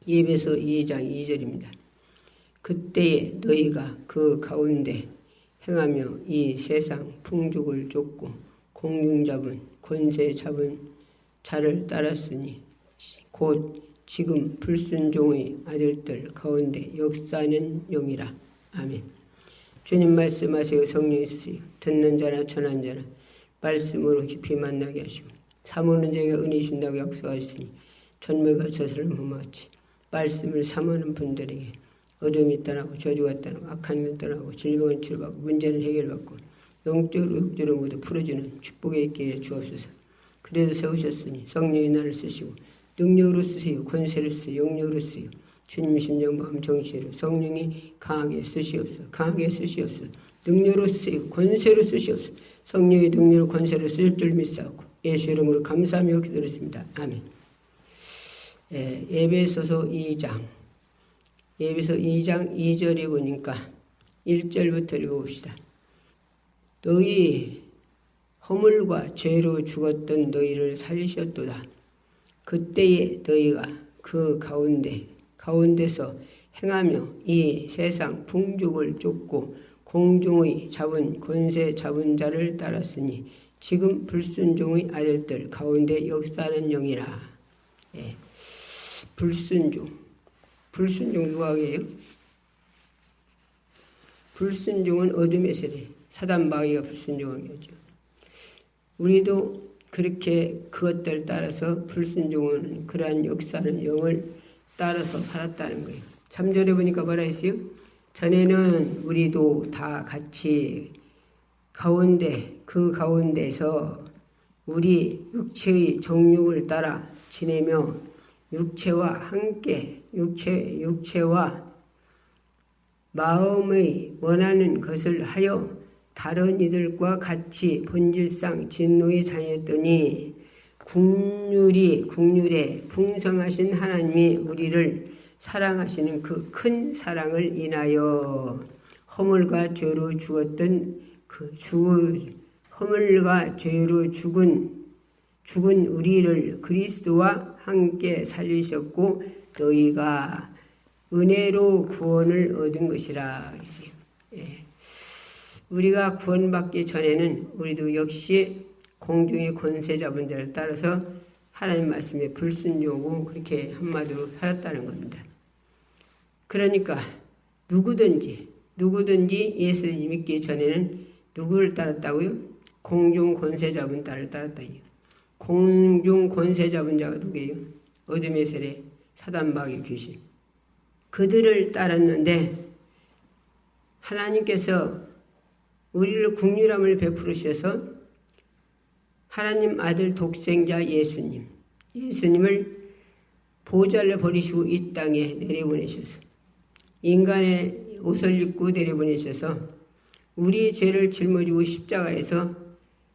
예배서 2장 2절입니다. 그때에 너희가 그 가운데 행하며 이 세상 풍족을 쫓고 공중 잡은 권세 잡은 자를 따랐으니 곧 지금 불순종의 아들들 가운데 역사하는 영이라. 아멘. 주님 말씀하세요. 성령이 있으세요. 듣는 자나 전한 자나 말씀으로 깊이 만나게 하시고 사모는 자에게 은혜 주신다고 약속하시니 전매가 저사를 험하지 말씀을 사모하는 분들에게 어둠이 떠나고 저주가 떠나고 악한 일 떠나고 질병은 치료받고 문제는 해결받고 영적으로 육적으로 모두 풀어주는 축복의 있게 해 주옵소서. 그래도 세우셨으니 성령의 나를 쓰시고 능력으로 쓰세요. 권세를 쓰세요. 영력으로 쓰세요. 주님 심령 마음 정신으로 성령이 강하게 쓰시옵소서. 강하게 쓰시옵소서. 능력으로 쓰세요. 권세로 쓰시옵소서. 성령의 능력으로 권세로 쓸 줄 믿사옵고 예수 이름으로 감사하며 기도했습니다. 아멘. 예배소서 2장 예배서 2장 2절에 보니까 1절부터 읽어봅시다. 너희 허물과 죄로 죽었던 너희를 살리셨도다. 그때에 너희가 그 가운데서 행하며 이 세상 풍족을 쫓고 공중의 잡은 권세 잡은 자를 따랐으니 지금 불순종의 아들들 가운데 역사하는 영이라. 불순종 누가 하게요? 불순종은 어둠의 세대, 사단 마귀가 불순종하게 하죠. 우리도 그렇게 그것들 따라서 불순종하는 그러한 역사는 영을 따라서 살았다는 거예요. 3절에 보니까 뭐라 했어요? 전에는 우리도 다 같이 그 가운데서 우리 육체의 정욕을 따라 지내며 육체와 함께 육체와 마음의 원하는 것을 하여 다른 이들과 같이 본질상 진노의 자녀였더니 국률에 풍성하신 하나님이 우리를 사랑하시는 그 큰 사랑을 인하여 허물과 죄로 죽었던 허물과 죄로 죽은 우리를 그리스도와 함께 살리셨고 너희가 은혜로 구원을 얻은 것이라 했어요. 우리가 구원받기 전에는 우리도 역시 공중의 권세 잡은 자를 따라서 하나님 말씀에 불순종하고 그렇게 한마디로 살았다는 겁니다. 그러니까 누구든지 예수를 믿기 전에는 누구를 따랐다고요? 공중 권세 잡은 자를 따랐다. 공중 권세 잡은 자가 누구예요? 어둠의 세대, 사단 마귀 귀신. 그들을 따랐는데 하나님께서 우리를 긍휼함을 베푸시어서 하나님 아들 독생자 예수님을 보좌를 버리시고 이 땅에 내려보내셔서 인간의 옷을 입고 내려보내셔서 우리의 죄를 짊어지고 십자가에서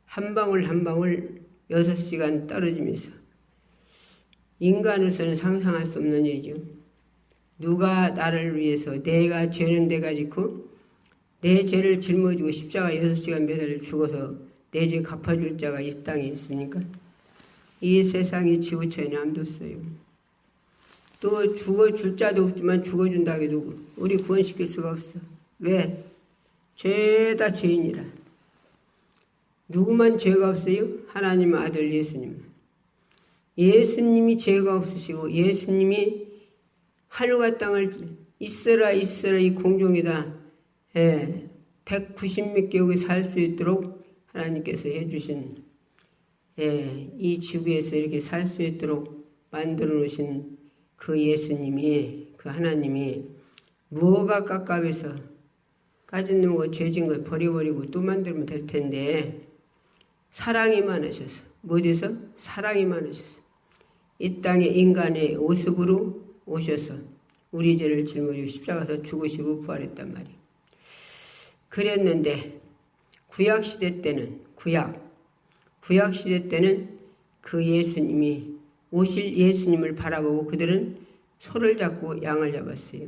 한 방울 한 방울 6시간 떨어지면서 인간으로서는 상상할 수 없는 일이죠. 누가 나를 위해서 내가 죄는 내가 짓고 내 죄를 짊어지고 십자가 6시간 매달려 죽어서 내 죄 갚아줄 자가 이 땅에 있습니까? 이 세상에 지구촌에 아무도 없어요. 또 죽어줄 자도 없지만 죽어준다 해도 우리 구원시킬 수가 없어. 왜? 죄다 죄인이라. 누구만 죄가 없어요? 하나님 아들 예수님. 예수님이 죄가 없으시고 예수님이 하늘과 땅을 있어라 이 공중에다 190몇 개국에 살 수 있도록 하나님께서 해주신 이 지구에서 이렇게 살 수 있도록 만들어 놓으신 그 예수님이 그 하나님이 뭐가 깝깝해서 가진 놈과 죄진 걸 버려버리고 또 만들면 될 텐데 사랑이 많으셔서 어디서? 사랑이 많으셔서 이 땅에 인간의 모습으로 오셔서 우리 죄를 짊어지고 십자가에서 죽으시고 부활했단 말이에요. 그랬는데 구약시대 때는 그 예수님이 오실 예수님을 바라보고 그들은 소를 잡고 양을 잡았어요.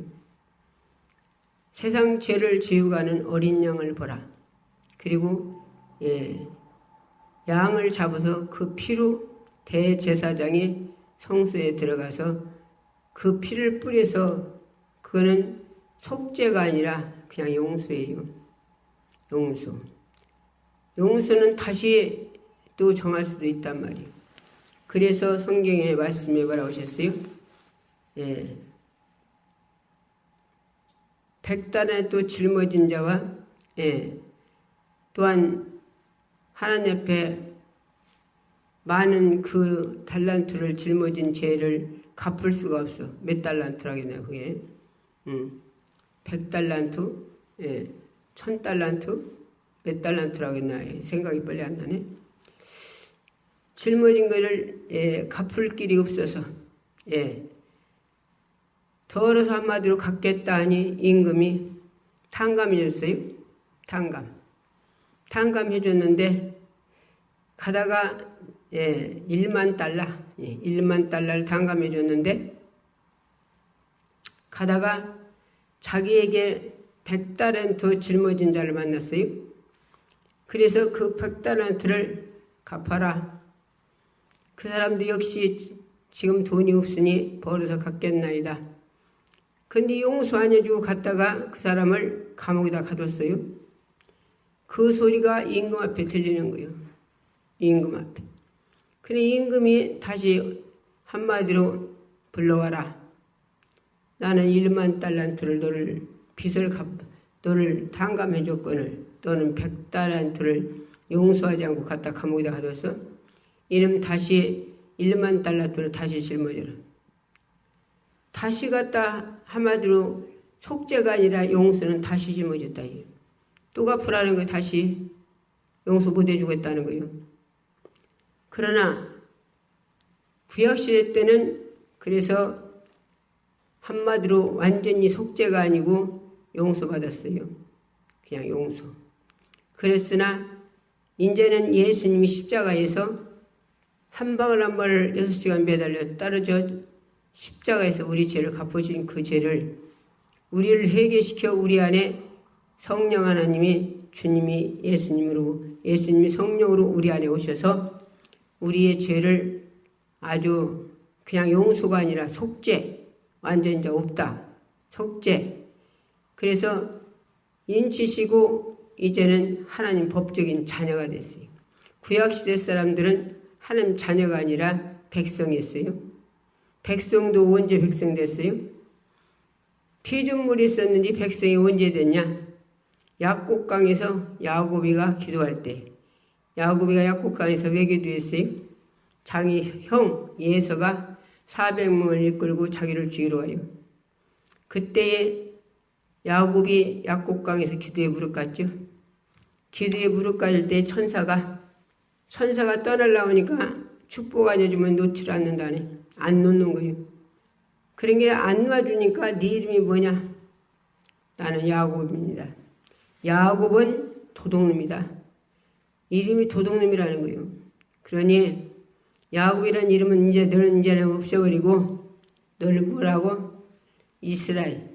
세상 죄를 지우가는 어린 양을 보라. 그리고 양을 잡아서 그 피로 대제사장이 성소에 들어가서 그 피를 뿌려서 그거는 속죄가 아니라 그냥 용서예요. 용서. 용서는 다시 또 정할 수도 있단 말이에요. 그래서 성경의 말씀에 뭐라고 하셨어요? 예. 백단에 또 짊어진 자와 또한 하나님 앞에 많은 그 달란트를 짊어진 죄를 갚을 수가 없어. 몇 달란트라겠냐 그게. 100달란트, 1000달란트, 몇 달란트라겠나 생각이 빨리 안 나네. 짊어진 것을 갚을 길이 없어서 더러서 한마디로 갚겠다 하니 임금이 탕감해줬어요. 탕감해줬는데 가다가 1만 달러를 탕감해줬는데 가다가 자기에게 100달란트 짊어진 자를 만났어요. 그래서 그 100달란트를 갚아라. 그 사람도 역시 지금 돈이 없으니 벌어서 갚겠나이다. 근데 용서 안 해주고 갔다가 그 사람을 감옥에다 가뒀어요. 그 소리가 임금 앞에 들리는 거예요. 임금 앞에. 그래 임금이 다시 한마디로 불러와라. 나는 1만 달란트를 너를 탕감해줬거늘 너는 100달란트를 용서하지 않고 갖다 감옥에다 가뒀어. 이름 다시 1만 달란트를 다시 짊어져라. 다시 갖다 한마디로 속죄가 아니라 용서는 다시 짊어졌다. 또 갚으라는 거 다시 용서 못 해주겠다는 거예요. 그러나 구약시대 때는 그래서 한마디로 완전히 속죄가 아니고 용서받았어요. 그냥 용서. 그랬으나 이제는 예수님이 십자가에서 한 방울 한 방울 6시간 매달려 따르져 십자가에서 우리 죄를 갚으신 그 죄를 우리를 회개시켜 우리 안에 성령 하나님이 주님이 예수님이 성령으로 우리 안에 오셔서 우리의 죄를 아주 그냥 용서가 아니라 속죄, 완전 이제 없다. 속죄. 그래서 인치시고 이제는 하나님 법적인 자녀가 됐어요. 구약시대 사람들은 하나님 자녀가 아니라 백성이었어요. 백성도 언제 백성 됐어요? 피조물이 있었는지 백성이 언제 됐냐? 약곡강에서 야고비가 기도할 때 야고비가 약곡강에서 왜 기도했어요? 자기 형 예서가 400명을 이끌고 자기를 죽이러 와요. 그때에 야곱이 약곡강에서 기도에 무릎 꿇죠. 기도에 무릎 꿇을 때 천사가 떠나려오니까 축복 안 해주면 놓지를 않는다네. 안 놓는 거예요. 그런 게 안 놔주니까 네 이름이 뭐냐? 나는 야곱입니다. 야곱은 도둑놈이다. 이름이 도둑놈이라는 거예요. 그러니 야곱이라는 이름은 너는 이제는 없애버리고 너를 뭐라고? 이스라엘.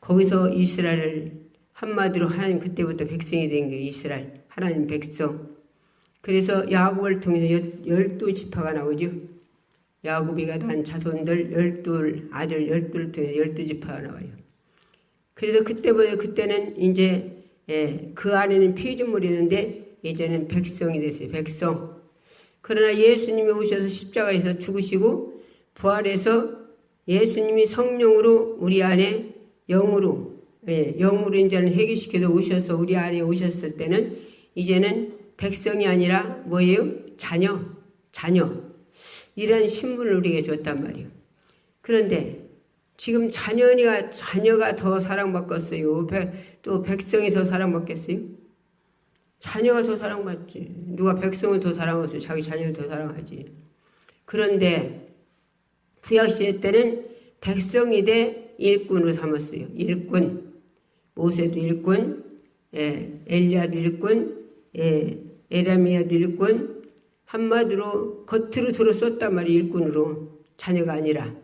거기서 이스라엘을 한마디로 하나님 그때부터 백성이 된 거예요. 이스라엘. 하나님 백성. 그래서 야곱을 통해서 12지파가 나오죠. 야곱이가 난 자손들 12 아들 12를 통해서 12지파가 나와요. 그래서 그때는 이제 그 안에는 피조물이 있는데 이제는 백성이 됐어요. 백성. 그러나 예수님이 오셔서 십자가에서 죽으시고 부활해서 예수님이 성령으로 우리 안에 영으로 이제는 회개시켜서 오셔서 우리 안에 오셨을 때는 이제는 백성이 아니라 뭐예요? 자녀. 이런 신분을 우리에게 줬단 말이에요. 그런데 지금 자녀가 더 사랑받겠어요? 또 백성이 더 사랑받겠어요? 자녀가 더 사랑받지. 누가 백성을 더 사랑하죠? 자기 자녀를 더 사랑하지. 그런데 구약시대 때는 백성이 돼 일꾼으로 삼았어요. 일꾼. 모세도 일꾼, 엘리야도 일꾼, 에레미야도 일꾼. 한마디로 겉으로 들어 썼단 말이에요. 일꾼으로. 자녀가 아니라.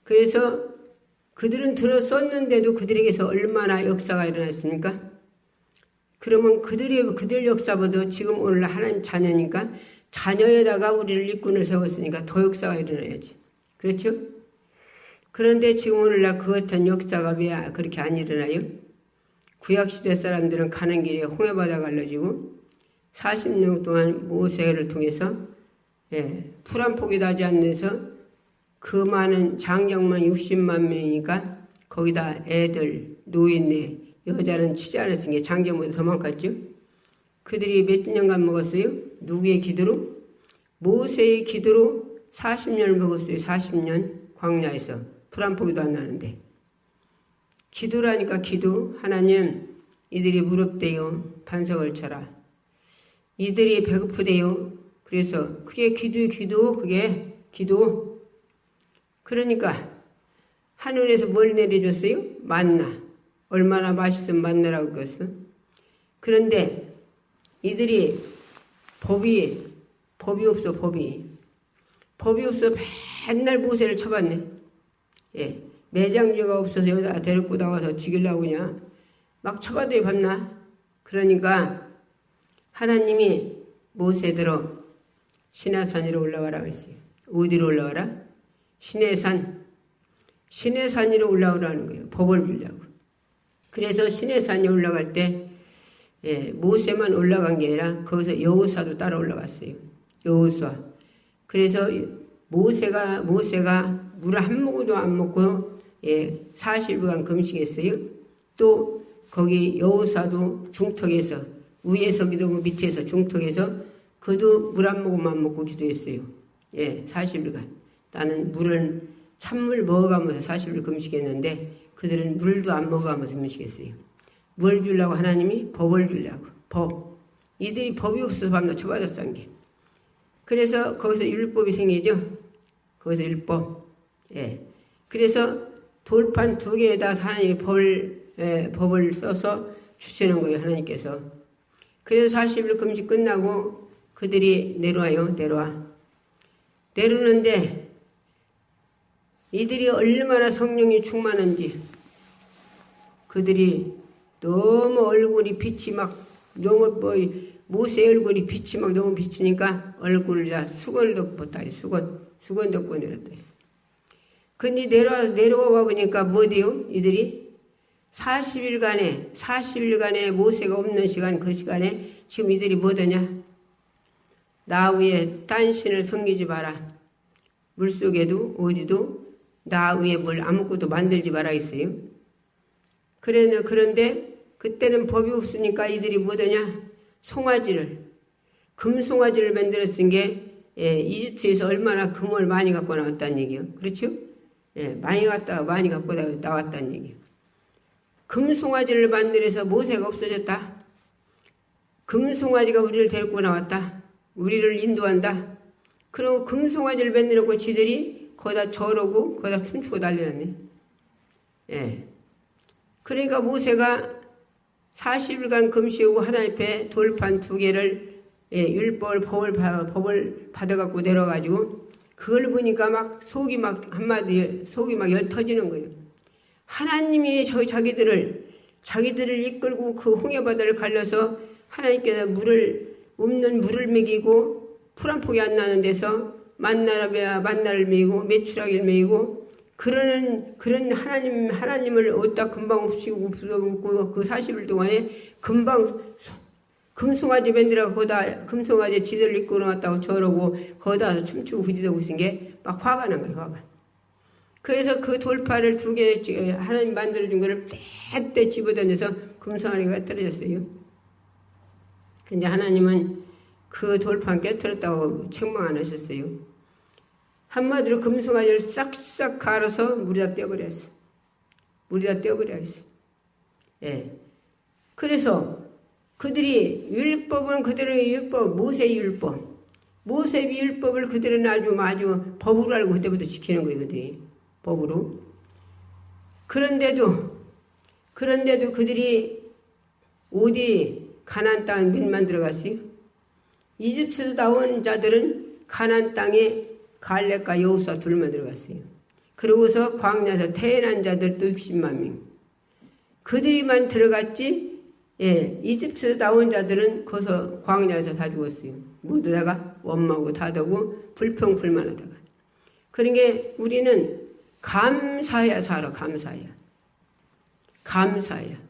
그래서 그들은 들어 썼는데도 그들에게서 얼마나 역사가 일어났습니까? 그러면 그들 역사보다 지금 오늘날 하나님 자녀니까 자녀에다가 우리를 일꾼을 세웠으니까 더 역사가 일어나야지. 그렇죠? 그런데 지금 오늘날 그 같은 역사가 왜 그렇게 안 일어나요? 구약시대 사람들은 가는 길에 홍해바다 갈라지고 40년 동안 모세를 통해서 풀 한 폭이 나지 않는서 그 많은 장정만 60만 명이니까 거기다 애들, 노인네, 여자는 치지 않았으니 게 장정보다 더 많겠죠? 그들이 몇 년간 먹었어요? 누구의 기도로? 모세의 기도로 40년을 먹었어요. 40년 광야에서 풀 한 포기도 안 나는데. 기도라니까 기도. 하나님 이들이 무릎대요. 반석을 쳐라. 이들이 배고프대요. 그래서 그게 기도 그게 기도. 그러니까 하늘에서 뭘 내려줬어요? 만나. 얼마나 맛있으면 만나라고 그랬어. 그런데 이들이 법이 없어. 법이 없어 맨날 모세를 쳐봤네. 매장제가 없어서 여기다 데리고 나와서 죽이려고 그냥 막 쳐봐도 봤나? 그러니까 하나님이 모세들어 시내산으로 올라와라 했어요. 어디로 올라와라? 시내산 위로 올라오라는 거예요. 법을 주려고. 그래서 시내산에 올라갈 때 모세만 올라간 게 아니라 거기서 여호수아도 따라 올라갔어요. 여호수아. 그래서 모세가 물 한 모금도 안 먹고 40일간 금식했어요. 또 거기 여호수아도 중턱에서 위에서 기도하고 밑에서 중턱에서 그도 물 한 모금 안 먹고 기도했어요. 40일간. 나는 찬물 먹어가면서 40일 금식했는데 그들은 물도 안 먹어가면서 금식했어요. 뭘 주려고 하나님이? 법을 주려고. 법. 이들이 법이 없어서 밤낮 쳐받았다는 게. 그래서 거기서 율법이 생기죠. 거기서 율법. 그래서 돌판 2개에다 하나님이 법을 써서 주시는 거예요. 하나님께서. 그래서 40일 금식 끝나고 그들이 내려와요. 내려오는데 이들이 얼마나 성령이 충만한지 그들이 너무 얼굴이 빛이 막 너무 모세 얼굴이 빛이 막 너무 비치니까 얼굴을 다 수건을 덮고 다 수건 덮고 내렸다 했어. 근데 내려와 보니까 뭐돼요? 이들이 40일간에 모세가 없는 시간 그 시간에 지금 이들이 뭐더냐? 나 위에 딴 신을 섬기지 마라. 물속에도 어디도 나 위에 뭘 아무것도 만들지 마라 했어요. 그런데 그때는 법이 없으니까 이들이 뭐더냐? 금송아지를 만들었은 게 이집트에서 얼마나 금을 많이 갖고 나왔다는 얘기예요. 그렇죠? 많이 갖고 나왔다는 얘기예요. 금송아지를 만들어서 모세가 없어졌다. 금송아지가 우리를 데리고 나왔다. 우리를 인도한다. 그리고 금송아지를 만들었고 지들이 거기다 절하고 거기다 춤추고 난리났네. 그러니까 모세가 40일간 금식하고 하나님 앞에 돌판 2개를 율법을 법을 받아갖고 내려가지고 그걸 보니까 막 속이 막 열 터지는 거예요. 하나님이 자기들을 이끌고 그 홍해바다를 갈려서 하나님께서 없는 물을 먹이고 풀 한 폭이 안 나는 데서 만나를 먹이고 메추라기를 먹이고 그런 하나님을 어디다 금방 없이고 부숴먹고 그 40일 동안에 금방 금송아지 만들어 거기다 금송아지 지들 이끌어 놨다고 저러고 거기다 춤추고 부지고 있은 게 막 화가 난 거예요. 화가. 그래서 그 돌파를 2개 하나님 만들어준 거를 떼떼 집어던져서 금송아지가 떨어졌어요. 근데 하나님은 그 돌판 깨뜨렸다고 책망 안 하셨어요. 한마디로 금송아지를 싹싹 갈아서 물에다 떼어버렸어. 그래서 그들이 율법은 그들의 율법, 모세의 율법. 모세의 율법을 그들은 아주 법으로 알고 그때부터 지키는 거예요, 그들이. 법으로. 그런데도 그들이 어디 가나안 땅 몇만 들어갔어요? 이집트에서 나온 자들은 가나안 땅에 갈렙과 여호수아 2만 들어갔어요. 그러고서 광야에서 태어난 자들도 60만 명. 그들이만 들어갔지. 이집트에서 나온 자들은 거기서 광야에서 다 죽었어요. 모두 다가 원망하고 다더고 불평불만하다가. 그러니까 우리는 감사해야 살아. 감사해야.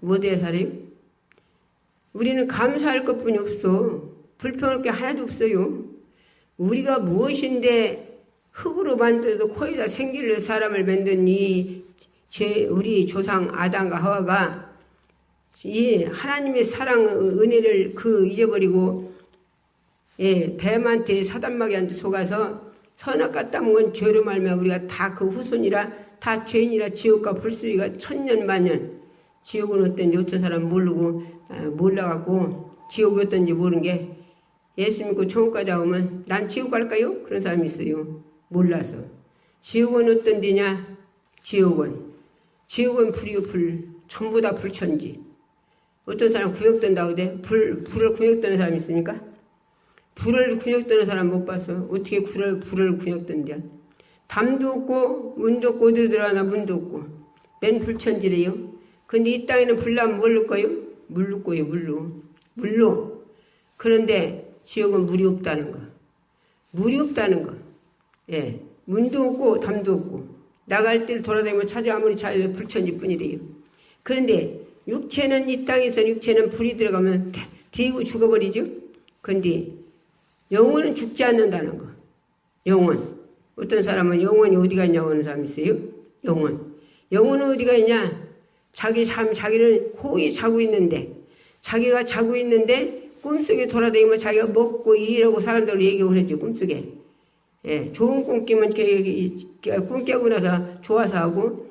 뭐에 살아요? 우리는 감사할 것뿐이 없어. 불평할 게 하나도 없어요. 우리가 무엇인데 흙으로 만들어도 코에다 생기를 사람을 만든 우리 조상 아담과 하와가 이 하나님의 사랑 은혜를 잊어버리고 뱀한테 사단마귀한테 속아서 선악과 따먹은 죄로 말미암아 우리가 다 그 후손이라 다 죄인이라 지옥과 불수리가 천년만년. 지옥은 어떤지 어떤 사람 모르고 몰라갖고 지옥이 어떤지 모르는 게 예수 믿고 천국 가자 오면 난 지옥 갈까요? 그런 사람이 있어요. 몰라서. 지옥은 어떤 데냐? 지옥은 불이요 불. 전부 다 불천지. 어떤 사람 구역된다고 돼? 불을 구역되는 사람이 있습니까? 불을 구역되는 사람 못 봤어. 어떻게 불을 구역된대요? 담도 없고 문도 없고 어디로 들어가나 문도 없고 맨 불천지래요. 근데 이 땅에는 불나면 뭘 넣을까요? 물 넣고요. 물로. 그런데 지옥은 물이 없다는 거. 예. 문도 없고 담도 없고 나갈 때를 돌아다니면 찾아 아무리 찾아도 불천지뿐이래요. 그런데 육체는 이 땅에서 육체는 불이 들어가면 뒤고 죽어버리죠. 근데 영혼은 죽지 않는다는 거. 영혼. 어떤 사람은 영혼이 어디가 있냐고 하는 사람이 있어요. 영혼은 어디가 있냐? 자기는 고이 자고 있는데 자기가 자고 있는데 꿈속에 돌아다니면 자기가 먹고 일하고 사람들을 얘기하고 그러죠. 꿈속에. 예, 좋은 꿈 깨면 꿈 깨고 나서 좋아서 하고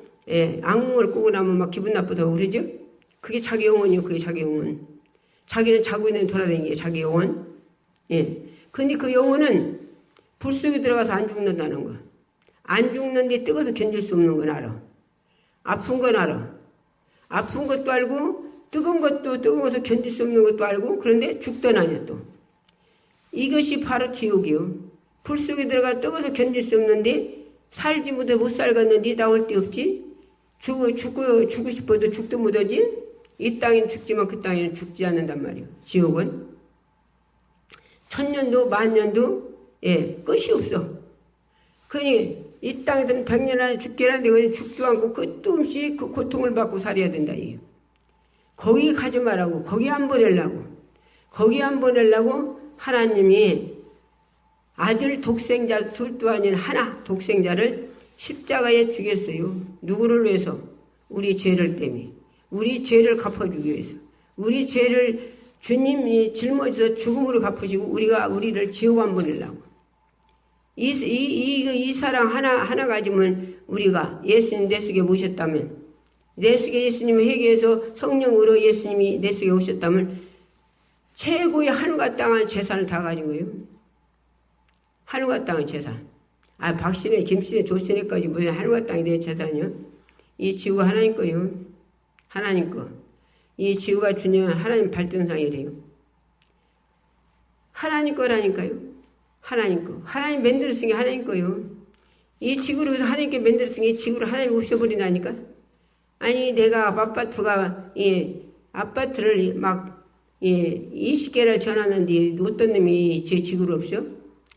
악몽을 꾸고 나면 막 기분 나쁘다고 그러죠. 그게 자기 영혼이요. 그게 자기 영혼. 자기는 자고 있는데 돌아다니는 게 자기 영혼. 예. 근데 그 영혼은 불 속에 들어가서 안 죽는다는 거. 안 죽는데 뜨거워서 견딜 수 없는 건 알아. 아픈 건 알아. 아픈 것도 알고 뜨거운 것도 견딜 수 없는 것도 알고 그런데 죽던 아니야 또. 이것이 바로 지옥이요. 불 속에 들어가 뜨거워서 견딜 수 없는데 살지 못해 못 살겠는데 나올 데 없지. 죽고 싶어도 죽도 못하지. 이 땅엔 죽지만 그 땅에는 죽지 않는단 말이에요. 지옥은. 천년도 만년도 끝이 없어. 그러니 이 땅에서는 100년 안에 죽게라는데 그냥 죽지도 않고 끝도 없이 그 고통을 받고 살아야 된다. 이게. 거기 가지 말라고. 거기 안 보내려고 하나님이 아들 독생자 둘도 아닌 하나 독생자를 십자가에 죽였어요. 누구를 위해서? 우리 죄를 때문에. 우리 죄를 갚아주기 위해서. 우리 죄를 주님이 짊어져서 죽음으로 갚으시고 우리를 지옥 안 보내려고. 이 사랑 하나 가지면 우리가 예수님 내 속에 모셨다면, 내 속에 예수님을 회개해서 성령으로 예수님이 내 속에 오셨다면 최고의 하늘과 땅의 재산을 다 가진 거예요. 하늘과 땅의 재산. 박씨네, 김씨네, 조씨네까지 무슨 하늘과 땅이 내 재산이요? 이 지구가 하나님 거예요. 하나님 거. 이 지구가 주님은 하나님 발등상이래요. 하나님 거라니까요. 하나님 거. 하나님 만들었으니 하나님 거요. 이 지구를 위해서 하나님께 만들었으니 이 지구를 하나님 없애버린다니까. 아니 내가 아파트를 막 20개를 전하는데 어떤 놈이 제 지구를 없애?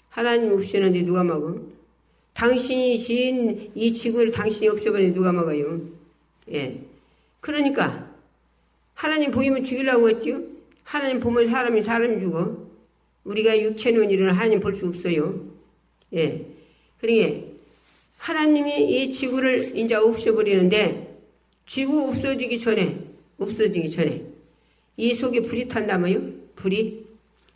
하나님 없애는데 누가 막어? 당신이 지은 이 지구를 당신이 없애버리는데 누가 막아요? 예. 그러니까 하나님 보이면 죽이려고 했죠. 하나님 보면 사람이 죽어. 우리가 육체는 일은 하나님 볼 수 없어요. 예. 그러니까 하나님이 이 지구를 이제 없애버리는데 지구 없어지기 전에 이 속에 불이 탄다며요?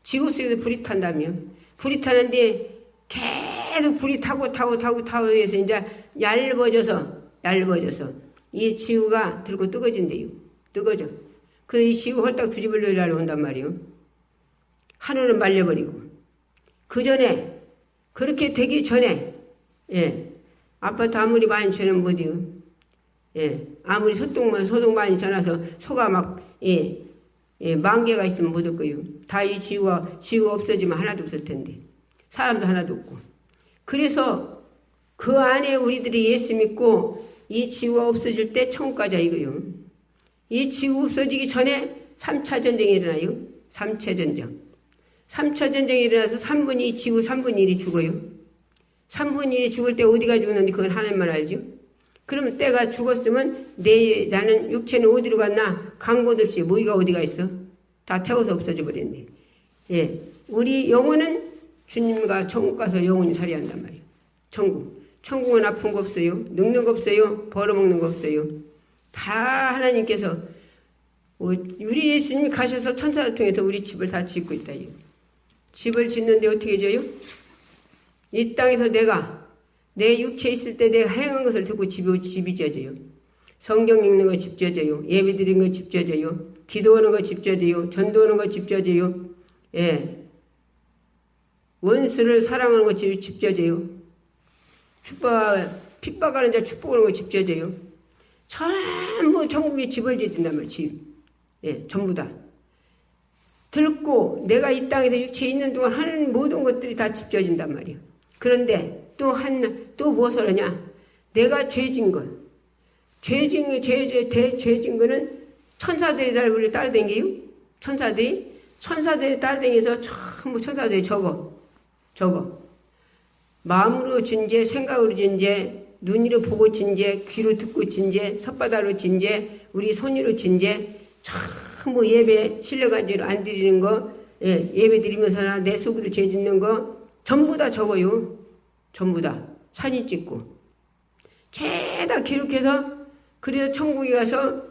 지구 속에서 불이 탄다며. 불이 타는데 계속 불이 타고 해서 이제 얇아져서 이 지구가 들고 뜨거진대요. 뜨거져. 그래서 이 지구 홀딱 뒤집으려고 온단 말이에요. 하늘은 말려버리고. 그 전에, 그렇게 되기 전에, 아파트 아무리 많이 전하면 뭐디요? 아무리 소동 많이 전화서 소가 막, 만 개가 있으면 못 얻고요. 다 이 지구가 없어지면 하나도 없을 텐데. 사람도 하나도 없고. 그래서 그 안에 우리들이 예수 믿고 이 지구가 없어질 때 천국 가자 이거요. 이 지구 없어지기 전에 3차 전쟁이 일어나요. 3차 전쟁이 일어나서 지구 3분의 1이 죽어요. 3분의 1이 죽을 때 어디가 죽었는지 그건 하나님만 알죠. 그러면 때가 죽었으면 나는 육체는 어디로 갔나? 간 곳 없이 모이가 어디가 있어? 다 태워서 없어져 버렸네. 예, 우리 영혼은 주님과 천국 가서 영원히 살이한단 말이에요. 천국은 아픈 거 없어요. 늙는 거 없어요. 벌어먹는 거 없어요. 다 하나님께서 우리 예수님이 가셔서 천사를 통해서 우리 집을 다 짓고 있다. 집을 짓는데 어떻게 져요? 이 땅에서 내가 내 육체 있을 때 내가 행한 것을 듣고 집이 져져요. 성경 읽는 거 집 져져요. 예배 드리는 거 집 져져요. 기도하는 거 집 져져요. 전도하는 거 집 져져요. 예. 원수를 사랑하는 거 집 져져요. 핍박하는 자 축복하는 거 집 져져요. 전부 천국에 집을 짓는단 말이에요. 집. 예, 전부 다. 들고 내가 이 땅에서 육체에 있는 동안 하는 모든 것들이 다 집 져진단 말이에요. 그런데 또 무엇을 하냐? 내가 죄진 것. 죄진 거는 천사들이 날 우리를 따라다니게요? 천사들이 따라다니면서 전부 천사들이 적어. 마음으로 진 죄, 생각으로 진 죄, 눈으로 보고 진 죄, 귀로 듣고 진 죄, 혓바닥으로 진 죄, 우리 손으로 진 죄, 전부 예배 실려가지고 안 드리는 거, 예배 드리면서나 내 속으로 죄 짓는 거, 전부 다 적어요. 전부 다. 사진 찍고. 죄다 기록해서, 그래서 천국에 가서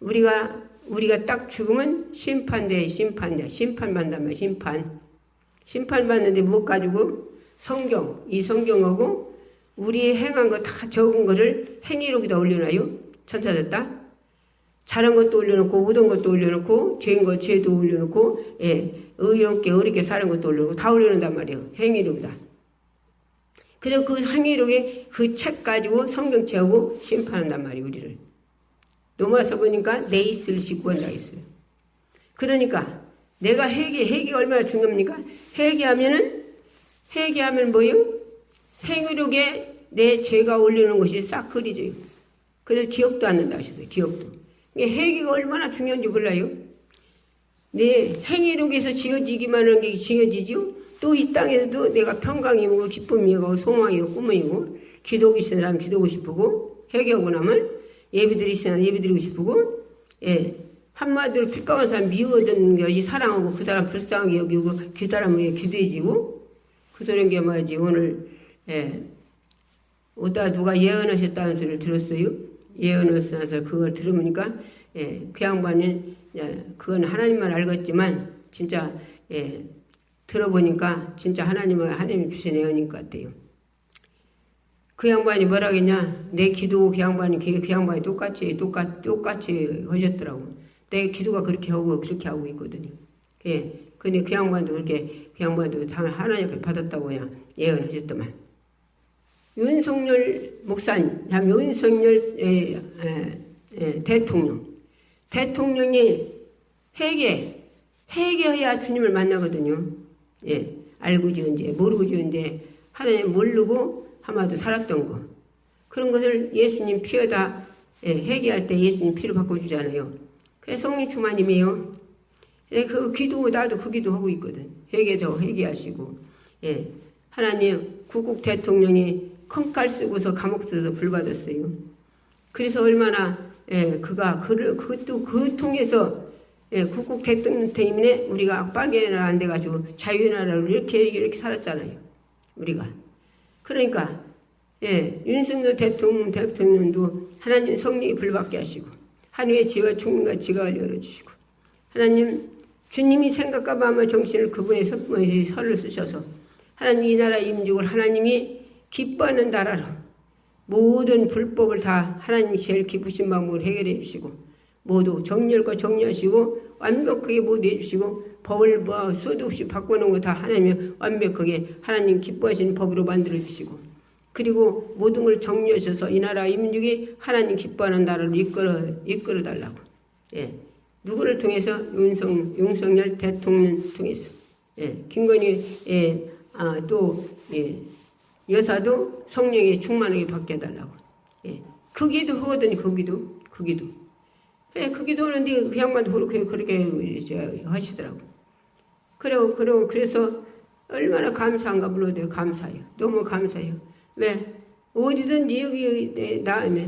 우리가 딱 죽으면 심판받단 말이야, 심판받는데 무엇 가지고? 이 성경하고 우리 행한 거 다 적은 거를 행위록에다 올려놔요. 천사들 다. 잘한 것도 올려놓고, 못한 것도 올려놓고, 죄인 거 죄도 올려놓고, 의롭게 어렵게 사는 것도 올려놓고, 다 올려놓는단 말이에요. 행위록이다. 그래서 그 행위록에 그 책 가지고 성경책하고 심판한단 말이에요, 우리를. 로마서 보니까 내 입술을 짓고한다 했어요. 그러니까 내가 회개가 얼마나 중요합니까? 회개하면 뭐예요? 행위록에 내 죄가 올리는 것이 싹 그려져요. 그래서 기억도 안 난다 하셨어요. 기억도. 회개가 얼마나 중요한지 몰라요? 내 행위록에서 지어지기만 하는 게 지어지죠? 또 이 땅에서도 내가 평강이고 기쁨이고 소망이고 꿈이고 기도하고 있는 사람 기도하고 싶고 회개하고 나면 예배드리는 사람 예배드리고 싶고 한마디로 핍박한 사람 미워지는 것이 사랑하고 그 사람 불쌍하게 여기고 그 사람을 위해 기도해지고 그 소리인 게 뭐지 오늘 오다 누가 예언하셨다는 소리를 들었어요. 예언하셔서 그걸 들으니까 그 양반은 그건 하나님만 알겠지만 진짜 들어보니까 진짜 하나님이 주신 예언인 것 같아요. 그 양반이 뭐라겠냐? 내 기도 그 양반이 똑같이 하셨더라고. 내 기도가 그렇게 하고 있거든요. 근데 그 양반도 하나님께 받았다고 그냥 예언하셨더만. 윤석열 목사님, 윤석열 대통령이 회개해야 주님을 만나거든요. 알고 지은 죄, 모르고 지은 죄, 하나님 모르고 한마디로 살았던 거. 그런 것을 예수님 피에다 회개할 때 예수님 피로 바꿔주잖아요. 그래서 성령 충만임이에요. 나도 그 기도 하고 있거든. 회개하시고. 하나님, 구국 대통령이 컴칼 쓰고서 감옥 써서 불 받았어요. 그래서 얼마나, 그 통해서 국국 대통령 때문에 우리가 빨개 나라 안 돼가지고 자유의 나라로 이렇게 살았잖아요. 우리가. 그러니까, 윤석열 대통령도 하나님 성령이 불받게 하시고, 하늘의 지와 총리가 지각을 열어주시고, 하나님, 주님이 생각과 마음과 정신을 그분의 설을 쓰셔서, 하나님 이 나라 임직을 하나님이 기뻐하는 나라로 모든 불법을 다 하나님이 제일 기쁘신 방법으로 해결해 주시고, 모두 정렬과 정리하시고 완벽하게 모두 해주시고 법을 수도 없이 바꿔놓은 거 다 하나님이 완벽하게 하나님 기뻐하시는 법으로 만들어 주시고 그리고 모든 걸 정리하셔서 이 나라 민족이 하나님 기뻐하는 나라로 이끌어 달라고. 누구를 통해서? 윤석열 대통령 통해서. 김건희 여사도 성령의 충만하게 받게 해달라고. 그 기도 하거든요. 그 기도. 그 기도하는데 그 양반도 그렇게 하시더라고. 그래서 얼마나 감사한가 불러도 감사해요. 너무 감사해요. 왜? 어디든지 여기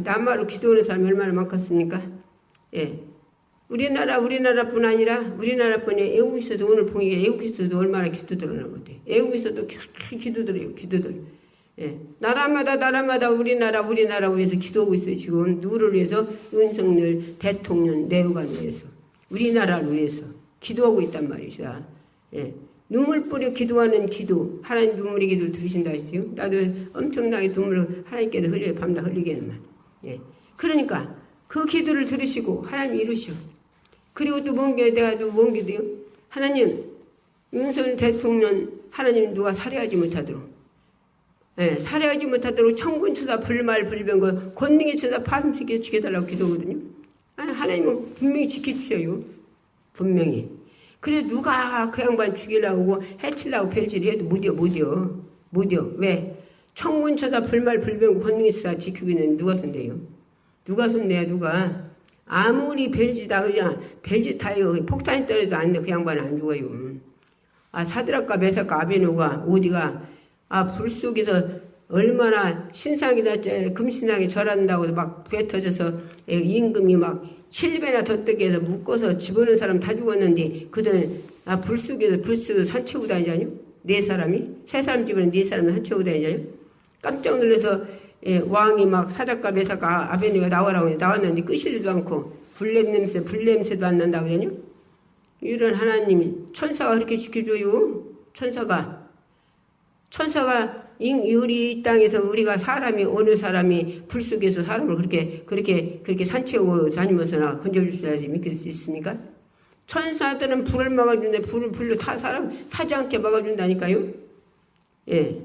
남아로 기도하는 사람이 얼마나 많겠습니까? 예. 우리나라뿐 아니라 우리나라뿐이 애국에서도 오늘 보니까 애국에서도 얼마나 기도들어나 못해. 애국에서도 기도들어요. 예. 나라마다 우리나라 위해서 기도하고 있어요. 지금 누구를 위해서? 윤석열 대통령 내후관을 위해서, 우리나라를 위해서 기도하고 있단 말이죠. 예. 눈물 뿌려 기도하는 기도, 하나님 눈물의 기도를 들으신다 했어요. 나도 엄청나게 눈물을 하나님께서 흘려요. 밤낮 흘리게는만. 예. 그러니까 그 기도를 들으시고 하나님 이루시오. 그리고 또 내가 또 뭔 기도요? 하나님, 윤석열 대통령 하나님 누가 살해하지 못하도록, 예, 살해하지 못하도록 천군천사 불말 불변과 권능의 천사 파송시켜 죽여달라고 기도거든요. 아니, 하나님은 분명히 지켜주셔요. 분명히. 그래 누가 그 양반 죽이려고 해치려고 별질을 해도 못이요. 왜? 천군천사 불말 불변 권능의 천사 지키고 있는 누가 손대요? 누가 손대요? 누가? 아무리 별짓다 그냥 별짓하여 폭탄이 떨어져도 안 돼. 그 양반은 안 죽어요. 사드락과 메삭과 아베노가 어디가 불 속에서 얼마나 신상이다 금신상이 절한다고 막 배 터져서 임금이 막 7배나 더 뜨게 해서 묶어서 집어넣은 사람 다 죽었는데 그들은 불 속에서 산채우고 다니잖아요. 세 사람 집어넣은 4사람을 산채우고 다니잖아요. 깜짝 놀라서 왕이 막 사작과 메삭과 아베니가 나왔는데 끄시지도 않고 불냄새도 안 난다고 하잖아요. 이런 하나님이 천사가 그렇게 지켜줘요. 천사가 우리 이 땅에서 우리가 어느 사람이 불 속에서 사람을 그렇게 산채우고 다니면서나 건져줄 수 믿을 수 있습니까? 천사들은 불을 막아주는데 불로 타지 않게 막아준다니까요. 예.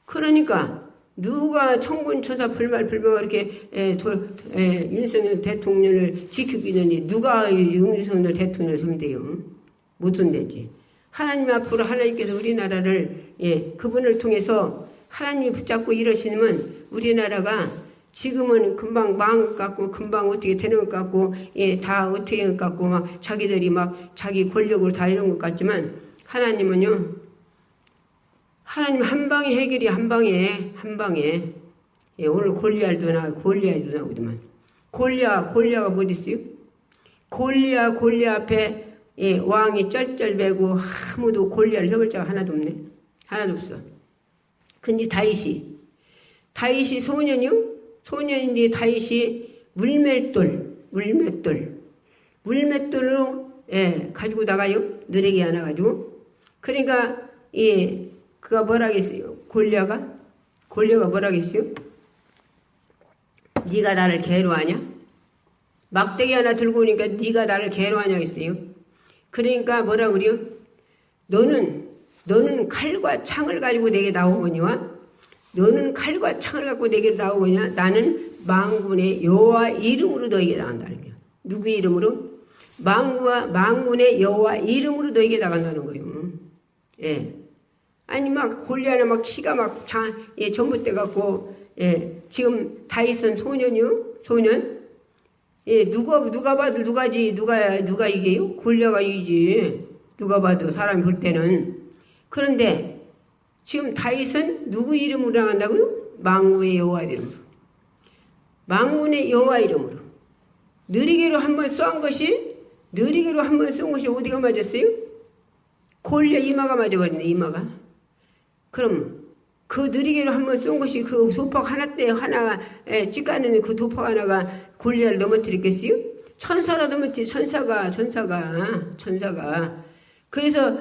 그러니까 누가 천군천사 불말 불변가 이렇게 윤석열 대통령을 지키고 있는데 누가 윤석열 대통령을 손대요? 못 손대지. 하나님 앞으로 하나님께서 우리나라를 그분을 통해서 하나님이 붙잡고 이러시면 우리나라가 지금은 금방 망한 것 같고 금방 어떻게 되는 것 같고 다 어떻게 된 것 같고 막 자기들이 막 자기 권력으로 다 이런 것 같지만 하나님은요. 하나님 한 방에 해결이 한 방에 오늘 골리앗도 나오더만 골리앗가 뭐 있어요? 골리앗 앞에 왕이 쩔쩔매고 아무도 골리앗을 해볼 자가 하나도 없네. 하나도 없어. 근데 다윗이 소년인데 다윗이 물맷돌로 가지고 나가요. 느리게 하나 가지고. 그러니까 그가 뭐라겠어요? 골리앗가 뭐라겠어요? 네가 나를 괴로워하냐? 막대기 하나 들고 오니까 네가 나를 괴로워하냐 했어요. 그러니까 뭐라 그래요? 너는 칼과 창을 가지고 내게 나오거니와 너는 칼과 창을 갖고 내게 나오거냐? 나는 만군의 여호와 이름으로 너에게 나간다는 거예요. 누구의 이름으로? 만군의 여호와 이름으로 너에게 나간다는 거예요. 예. 아니 막 골리앗은 막 키가 막 전봇대 갖고 지금 다윗은 소년 누가 봐도 누가 이게요? 골리앗가 이기지. 누가 봐도 사람이 볼 때는. 그런데 지금 다윗은 누구 이름으로 나간다고요? 만군의 여호와 이름으로. 만군의 여호와 이름으로. 느리게로 한번 쏜 것이 어디가 맞았어요? 골리앗 이마가 맞아버리네. 이마가. 그럼 그 느리게로 한번 쏜 것이 그 도폭 하나가 찌까는 그 도폭 하나가 골리앗을 넘어뜨렸겠어요? 천사라 넘었지. 천사가. 그래서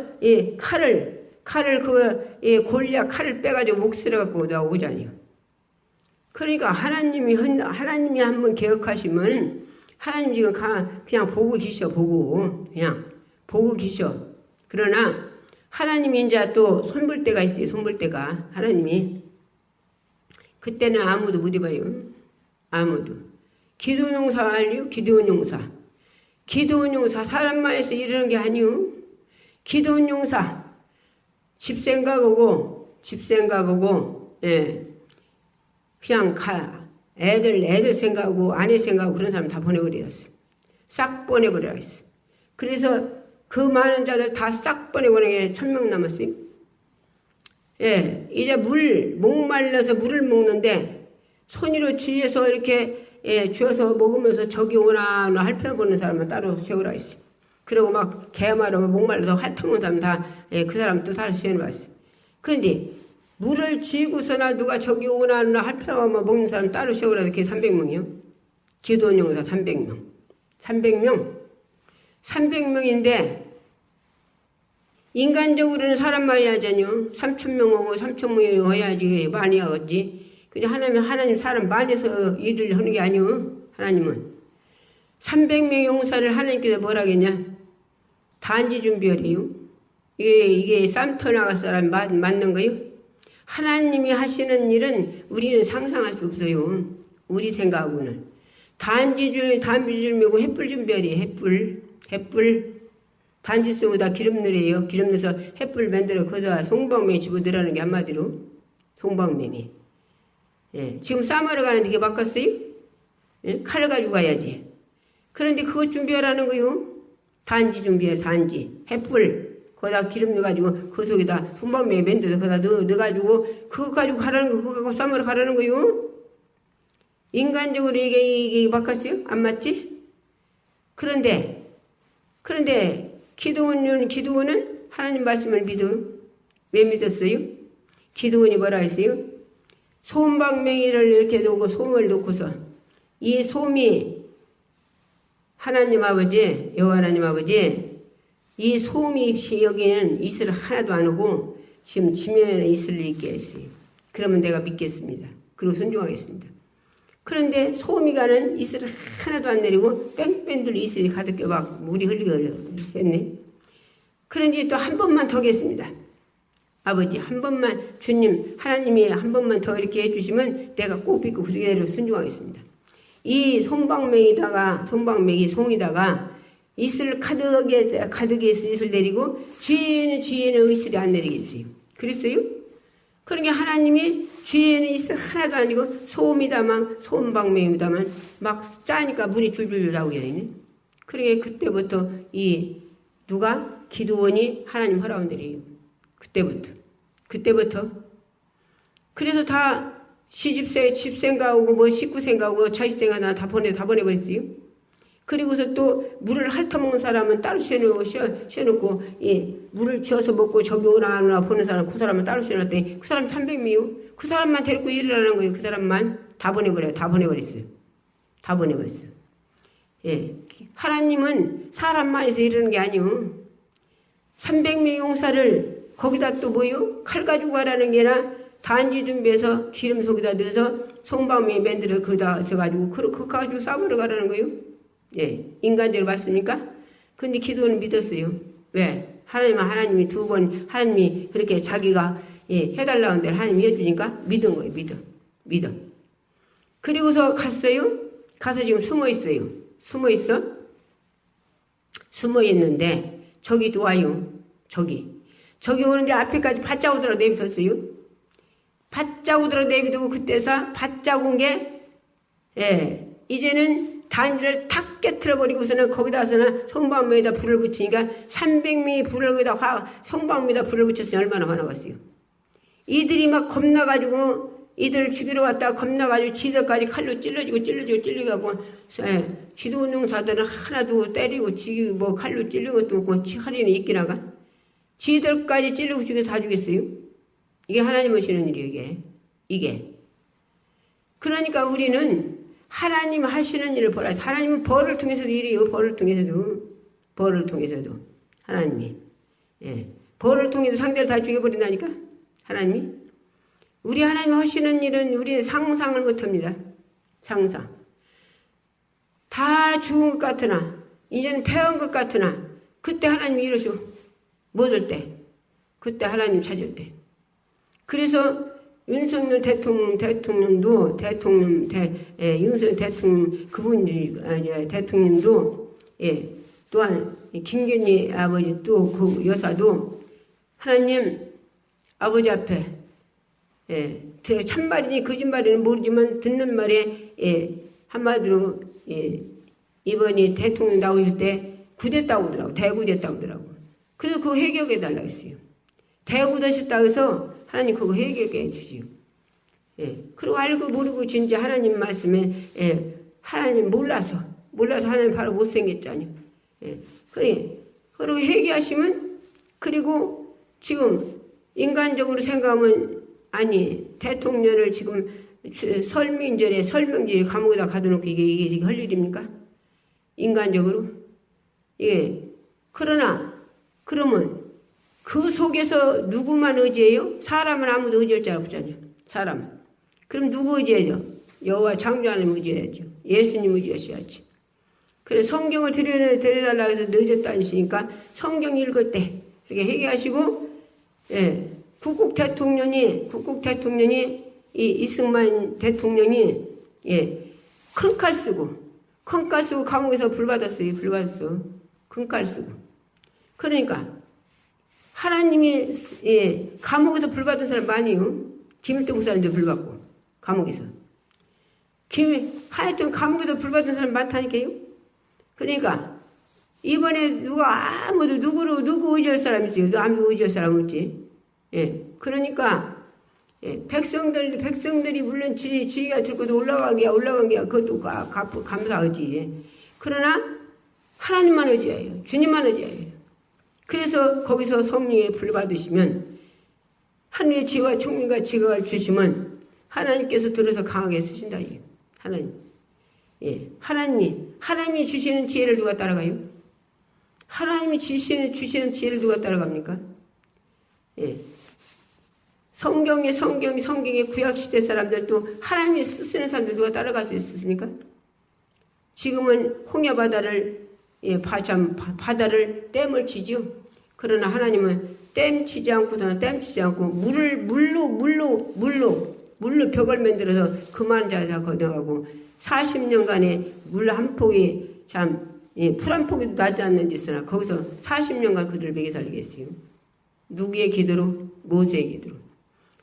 골리앗 칼을 빼가지고 목살을 갖고 나오잖아요. 그러니까 하나님이 한번 개혁하시면 하나님 지금 그냥 보고 계셔. 그러나 하나님이 이제 또 손볼 때가 있어요. 하나님이. 그때는 아무도 못 입어요. 아무도. 기도원 용사 알죠? 기도원 용사. 사람만 해서 이러는 게 아니요. 기도원 용사. 집 생각하고, 그냥 애들 생각하고, 아내 생각하고 그런 사람 다 보내버렸어. 싹 보내버렸어. 그래서 그 많은 자들 다 싹 보내버린 게 1000명 남았어요. 예, 이제 목말라서 물을 먹는데, 손으로 쥐어서 이렇게, 예, 쥐어서 먹으면서 저기 오나 핥혀보는 사람은 따로 세우라 했어요. 그리고 막 개마로 목말라서 핥아먹는 사람 다, 예, 그 사람 또 다시 세워놨어요. 그런데, 물을 쥐고서나 누가 저기 오나 핥혀먹는 사람 따로 세우라 이렇게 300명이요. 기도원 용사 300명. 300명인데, 인간적으로는 사람 많이 하잖요. 3,000명하고 3,000명이 해야지 많이 하겠지. 근데 하나님 사람 많이 해서 일을 하는 게 아니요. 하나님은 300명 용사를 하나님께서 뭐라겠냐? 단지 준비하래요. 이게 쌈터 나갈 사람 맞는 거요? 하나님이 하시는 일은 우리는 상상할 수 없어요. 우리 생각하고는 단지 준비하고 횃불 준비하래요. 횃불 단지 속에다 기름 넣으래요. 기름 넣어서 횃불 만들어 거기다 송방맹이 집어넣으라는 게 한마디로 송방맹이. 예, 지금 싸마러 가는데 이게 바꿨어요? 예? 칼을 가지고 가야지. 그런데 그것 준비하라는 거요. 단지 준비해. 단지 횃불 거기다 기름 넣어가지고 그 속에다 송방맹이 만들어서 거기다 넣어가지고 그거 가지고 가라는 거. 그거 갖고 싸마러 가라는 거요. 인간적으로 이게 바꿨어요? 안 맞지? 그런데 기도원은 하나님 말씀을 왜 믿었어요? 기도원이 뭐라 했어요? 솜방맹이를 이렇게 놓고 솜을 놓고서 이 솜이 하나님 아버지, 여호와 하나님 아버지, 이 솜이 입시 여기는 이슬을 하나도 안 오고 지금 지면에 이슬을 있게 했어요. 그러면 내가 믿겠습니다. 그리고 순종하겠습니다. 그런데 소미가는 이슬을 하나도 안 내리고 뺑뺑들 이슬이 가득 막 물이 흘리게 했네. 그런데 또 한 번만 더 하겠습니다. 아버지 한 번만 주님 하나님이 한 번만 더 이렇게 해주시면 내가 꼭 믿고 그대로 순종하겠습니다. 이 송방맹이 송이다가 이슬 가득에 이슬 내리고 쥐에는 이슬이 안 내리게 했어요. 그랬어요? 그러니까 하나님이 쥐에는 이슬 하나도 아니고 소음방맹입니다만 막 짜니까 물이 줄줄 나오게 되네. 그러니까 그때부터 누가 기도원이 하나님 허락한 대로요. 그때부터 그래서 다 집생가 오고 식구생가 오고 자식생가 다 보내버렸어요. 그리고서 또 물을 핥아먹는 사람은 따로 쉬어놓고 물을 지어서 먹고 저기 오나 보는 사람 그 사람은 따로 쉬어놨더니 그 사람 300명이요. 그 사람만 데리고 일을 하는 거예요. 그 사람만 다 보내버렸어요. 예, 하나님은 사람만 해서 이러는 게 아니요. 300명 용사를 거기다 또 칼 가지고 가라는 게 아니라 단지 준비해서 기름 속에다 넣어서 송방맹이 만들어 거기다 써가지고 그거 가지고 싸우러 가라는 거예요. 예, 인간적으로 맞습니까? 근데 기도는 믿었어요. 왜? 하나님이 두 번, 하나님이 그렇게 자기가, 해달라는 대로 하나님이 해주니까 믿은 거예요, 믿어. 그리고서 갔어요? 가서 지금 숨어 있는데, 저기도 와요. 저기 오는데 앞에까지 바짝 오더라고 내비뒀어요. 바짝 오더라고 내비두고 그때서 바짝 온 게, 이제는 단지를 탁 깨트려버리고서는 거기다서는 송방명에다 불을 붙이니까 300명이 불을 거기다 송방명에다 불을 붙였으니 얼마나 화나겠어요. 이들이 막 겁나가지고 이들을 죽이러 왔다가 겁나가지고 지들까지 칼로 찔러가고 기도원 용사들은 하나도 때리고 죽이고 칼로 찔린 것도 없고 칼이는 있긴 하가 지들까지 찔르고 죽여서 다 죽였어요. 이게 하나님 오시는 일이에요. 이게 그러니까 우리는 하나님 하시는 일을 보라. 하나님은 벌을 통해서도 일이에요. 벌을 통해서도 하나님이 벌을 통해서 상대를 다 죽여버린다니까. 하나님이 우리 하나님 하시는 일은 우리는 상상을 못합니다. 상상 다 죽은 것 같으나 이제는 패한 것 같으나 그때 하나님이 이러시오. 못 올 때 그때 하나님 찾을 때 그래서 윤석열 대통령도 윤석열 대통령 대통령도 또한 김건희 아버지 또 그 여사도 하나님 아버지 앞에 참말이니 거짓말이니 모르지만 듣는 말에 한마디로 이번에 대통령 나오실 때 구됐다고 하더라고. 대구됐다고 하더라고. 그래서 그거 해결해달라고 했어요. 대구되셨다고 해서 하나님 그거 해결해 주시오. 예. 그리고 알고 모르고 진짜 하나님 말씀에, 예. 하나님 몰라서 하나님 바로 못생겼잖아요. 예. 그리고 회개하시면, 그리고 지금 인간적으로 생각하면, 아니, 대통령을 지금 설명절에 감옥에다 가둬놓고 이게 할 일입니까? 인간적으로? 예. 그러면 그 속에서 누구만 의지해요? 사람은 아무도 의지할 자 없잖아요. 사람. 그럼 누구 의지해야죠? 여호와 창조하나님 의지해야죠. 예수님 의지하셔야지. 그래서 성경을 들여달라고 해서 늦었다 하시니까 성경 읽을 때 이렇게 회개하시고, 예. 국국 대통령이 이 이승만 대통령이, 예. 큰 칼 쓰고 감옥에서 불 받았어. 큰 칼 쓰고. 그러니까 하나님이, 예. 감옥에서 불 받은 사람 많이요. 김일동 목사님도 불 받고 감옥에서. 하여튼 감옥에서 불 받은 사람 많다니까요. 그러니까 이번에 누구 의지할 사람 있어요? 아무도 의지할 사람 없지. 예. 그러니까, 예. 백성들이 물론 지위가 들고도 올라간 게야. 그것도 감사하지. 예. 그러나 하나님만 의지해요. 주님만 의지해요. 그래서 거기서 성령의 불 받으시면, 하늘의 지혜와 총명과 지각을 주시면 하나님께서 들어서 강하게 쓰신다. 하나님. 예. 하나님이 주시는 지혜를 누가 따라가요? 하나님이 주시는 지혜를 누가 따라갑니까? 예. 성경의 구약시대 사람들도 하나님이 쓰시는 사람들 누가 따라갈 수 있습니까? 지금은 홍해바다를, 예, 바다를 댐을 치죠. 그러나 하나님은 댐 치지 않고 물로 벽을 만들어서 그만 자자 건너가고 40년간의 물 한 폭이 풀 한 폭이 나지 않는 짓을 거기서 40년간 그들을 먹여 살리게 했어요. 누구의 기도로? 모세의 기도로.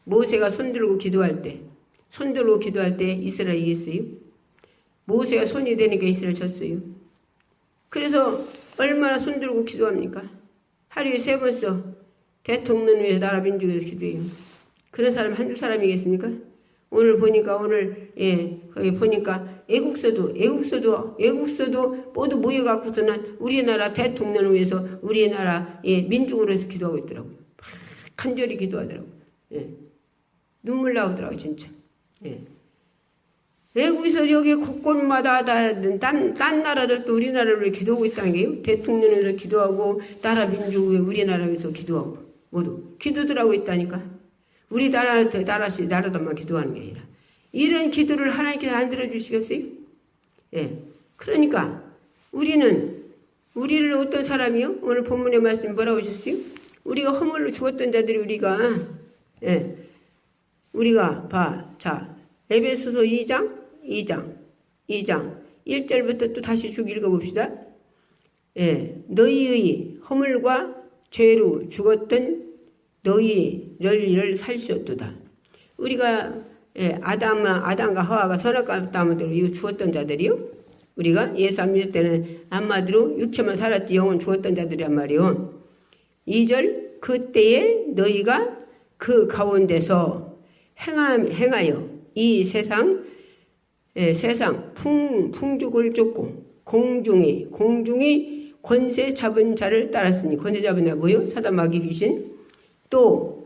모세가 손들고 기도할 때 이스라엘 이겼어요. 모세가 손이 되니까 이스라엘 졌어요. 그래서 얼마나 손들고 기도합니까? 하루에 3번 써. 대통령 위해서 나라 민족에 위해서 기도해요. 그런 사람 한두 사람이겠습니까? 오늘 보니까 거기 보니까 애국서도 모두 모여갖고서는 우리나라 대통령을 위해서 우리나라, 예, 민족으로 해서 기도하고 있더라고요. 간절히 기도하더라고요. 예. 눈물 나오더라고요, 진짜. 예. 외국에서 여기 곳곳마다 딴 나라들도 우리나라를 위해 기도하고 있다는 게요. 대통령을 위해서 기도하고 나라 민족을 위해 우리나라를 위해서 기도하고 모두 기도들 하고 있다니까. 우리 나라도만 기도하는 게 아니라 이런 기도를 하나님께서 안 들어주시겠어요? 예. 그러니까 우리를 어떤 사람이요? 오늘 본문의 말씀 뭐라고 하셨어요? 우리가 허물로 죽었던 자들이 우리가 에베소서 2장 1절부터 또 다시 쭉 읽어봅시다. 예. 너희의 허물과 죄로 죽었던 너희를 살수었도다. 우리가, 예, 아담과 하와가 선악과 때문에 죽었던 자들이요. 우리가 예수 안 믿을 때는 한마디로 육체만 살았지 영은 죽었던 자들이란 말이요. 2절 그때에 너희가 그 가운데서 행하여 이 세상 풍족을 쫓고 공중이 권세 잡은 자를 따랐으니 권세 잡은 자 뭐요? 사단 마귀 귀신. 또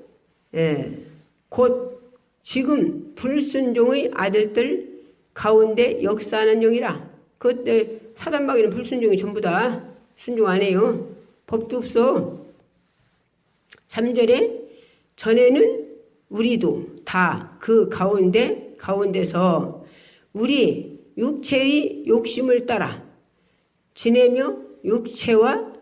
곧 지금 불순종의 아들들 가운데 역사하는 영이라. 그때 사단 마귀는 불순종이 전부다. 순종 안 해요. 법도 없어. 3절에 전에는 우리도 다 그 가운데서 우리 육체의 욕심을 따라 지내며 육체와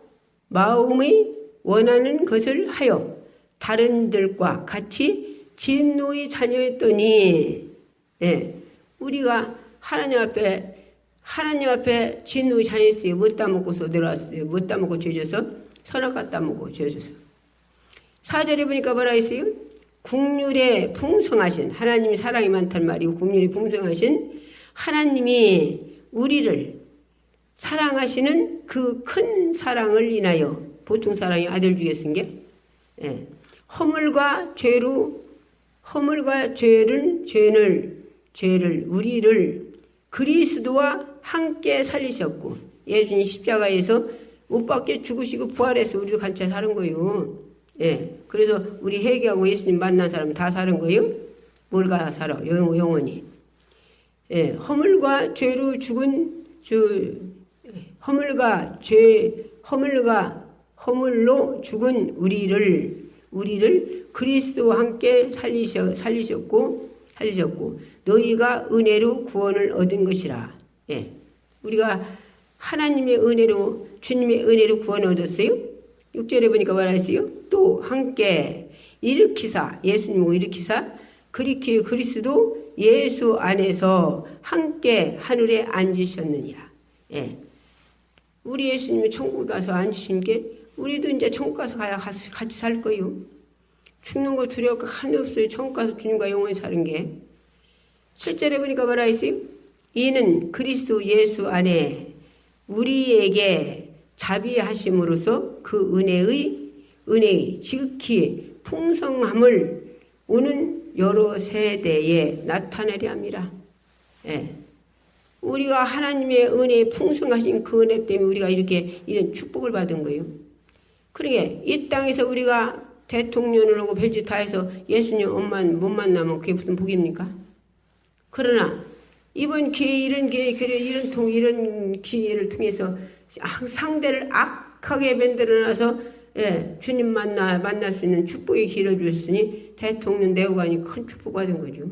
마음의 원하는 것을 하여 다른들과 같이 진노의 자녀였더니, 예, 우리가 하나님 앞에 진노의 자녀였어요. 못 따먹고서 내려왔어요. 못 따먹고 죄져서 선악과 따먹고 죄져서. 4절에 보니까 뭐라 했어요? 국률에 풍성하신 하나님이 사랑이 많단 말이고 국률이 풍성하신 하나님이 우리를 사랑하시는 그 큰 사랑을 인하여 보통 사랑이 아들 주게 쓴 게, 예, 허물과 죄로 허물과 죄를 우리를 그리스도와 함께 살리셨고, 예수님 십자가에서 못 박혀 죽으시고 부활해서 우리도 같이 사는 거예요. 예. 그래서 우리 회개하고 예수님 만난 사람 다 사는 거예요. 뭘가 살아? 영원히. 예. 허물과 죄로 죽은 허물로 죽은 우리를 그리스도와 함께 살리셨고 너희가 은혜로 구원을 얻은 것이라. 예. 우리가 하나님의 은혜로, 주님의 은혜로 구원을 얻었어요. 6절에 보니까 뭐라 했어요? 또 함께 일으키사, 예수님을 일으키사 그리스도 예수 안에서 함께 하늘에 앉으셨느니라. 예. 우리 예수님이 천국 가서 앉으신 게 우리도 이제 천국 가서 같이 살 거예요. 죽는 거 두려울 거 하나 없어요. 천국 가서 주님과 영원히 사는 게. 7절에 보니까 뭐라 했어요? 이는 그리스도 예수 안에 우리에게 자비하심으로써 그 은혜의 지극히 풍성함을 오는 여러 세대에 나타내려 합니다. 예. 우리가 하나님의 은혜에 풍성하신 그 은혜 때문에 우리가 이런 축복을 받은 거예요. 그러게 이 땅에서 우리가 대통령을 하고 별짓 다 해서 예수님 엄만 못 만나면 그게 무슨 복입니까? 그러나 이번 기회, 이런 기회를 통해서 상대를 악하게 만들어놔서 주님 만날 수 있는 축복의 기회를 주셨으니 대통령 내후관이 큰 축복받은 거죠.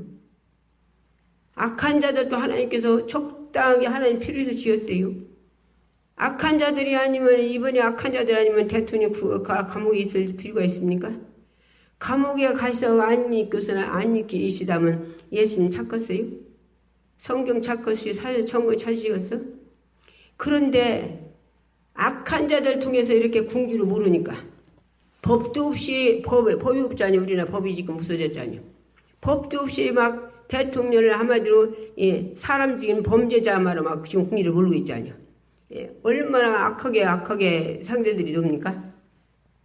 악한 자들도 하나님께서 적당하게 하나님 필요해서 지었대요. 악한 자들이 아니면, 이번에 악한 자들 아니면 대통령 감옥에 있을 필요가 있습니까? 감옥에 가서 안 있게 계시다면 예수님 찾겠어요? 성경 찾겠어요? 천국 찾으시겠어? 그런데 악한 자들 통해서 이렇게 궁지를 모르니까 법도 없이 법이 없잖아요. 우리나라 법이 지금 없어졌잖아요. 법도 없이 막 대통령을 한마디로 사람 죽인 범죄자 말로 막 지금 궁지를 모르고 있잖아요. 얼마나 악하게 상대들이 됩니까?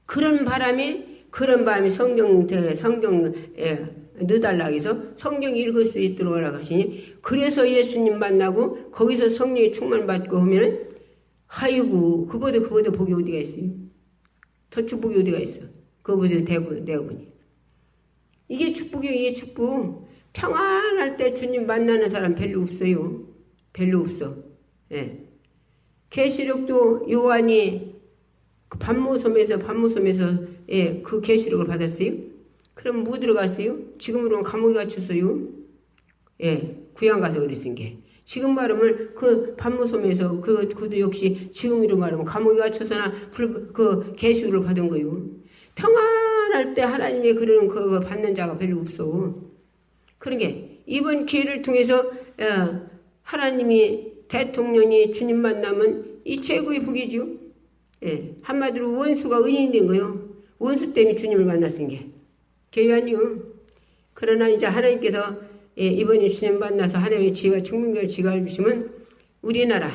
그런 바람이 성경에 넣어달라고 해서 성경 읽을 수 있도록 하라고 하시니, 그래서 예수님 만나고 거기서 성령의 충만 받고 하면은 아이고 그보다 복이 어디가 있어요? 더 축복이 어디가 있어? 그보다 대부분이. 이게 축복이에요. 이게 축복. 평안할 때 주님 만나는 사람 별로 없어요. 별로 없어. 예. 계시록도 요한이 반모섬에서 그 계시록을 받았어요. 그럼 뭐 들어갔어요? 지금으로는 감옥에 갇혔어요. 예, 구양 가서 그랬은 게. 지금 말하면 그 반모섬에서 그도 역시 지금으로 말하면 감옥에 갇혀서나 그 계시록을 받은 거예요. 평안할 때 하나님의 그런 그거 받는 자가 별로 없어. 그런 게 이번 기회를 통해서 하나님이 대통령이 주님 만나면 이 최고의 복이죠. 예, 한마디로 원수가 은인이 된 거예요. 원수 때문에 주님을 만났은 게. 그게 아니요. 그러나 이제 하나님께서 이번에 주님 만나서 하나님의 지혜와 청명을 지가해 주시면 우리나라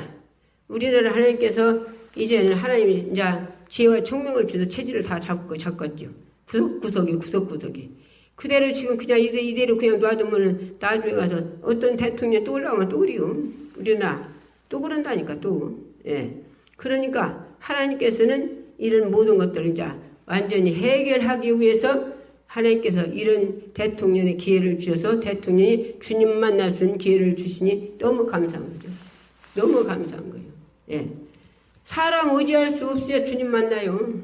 하나님께서 이제는 하나님이 이제 지혜와 청명을 주셔서 체질을 다 잡았죠. 구석구석이. 그대로 지금 그냥 이대로 그냥 놔두면 나중에 가서 어떤 대통령 또 올라오면 또 그래요. 우리나라 또 그런다니까 또. 예. 그러니까 하나님께서는 이런 모든 것들을 이제 완전히 해결하기 위해서 하나님께서 이런 대통령의 기회를 주셔서 대통령이 주님 만날 수 있는 기회를 주시니 너무 감사한 거죠. 너무 감사한 거예요. 예. 사람 의지할 수 없어야 주님 만나요.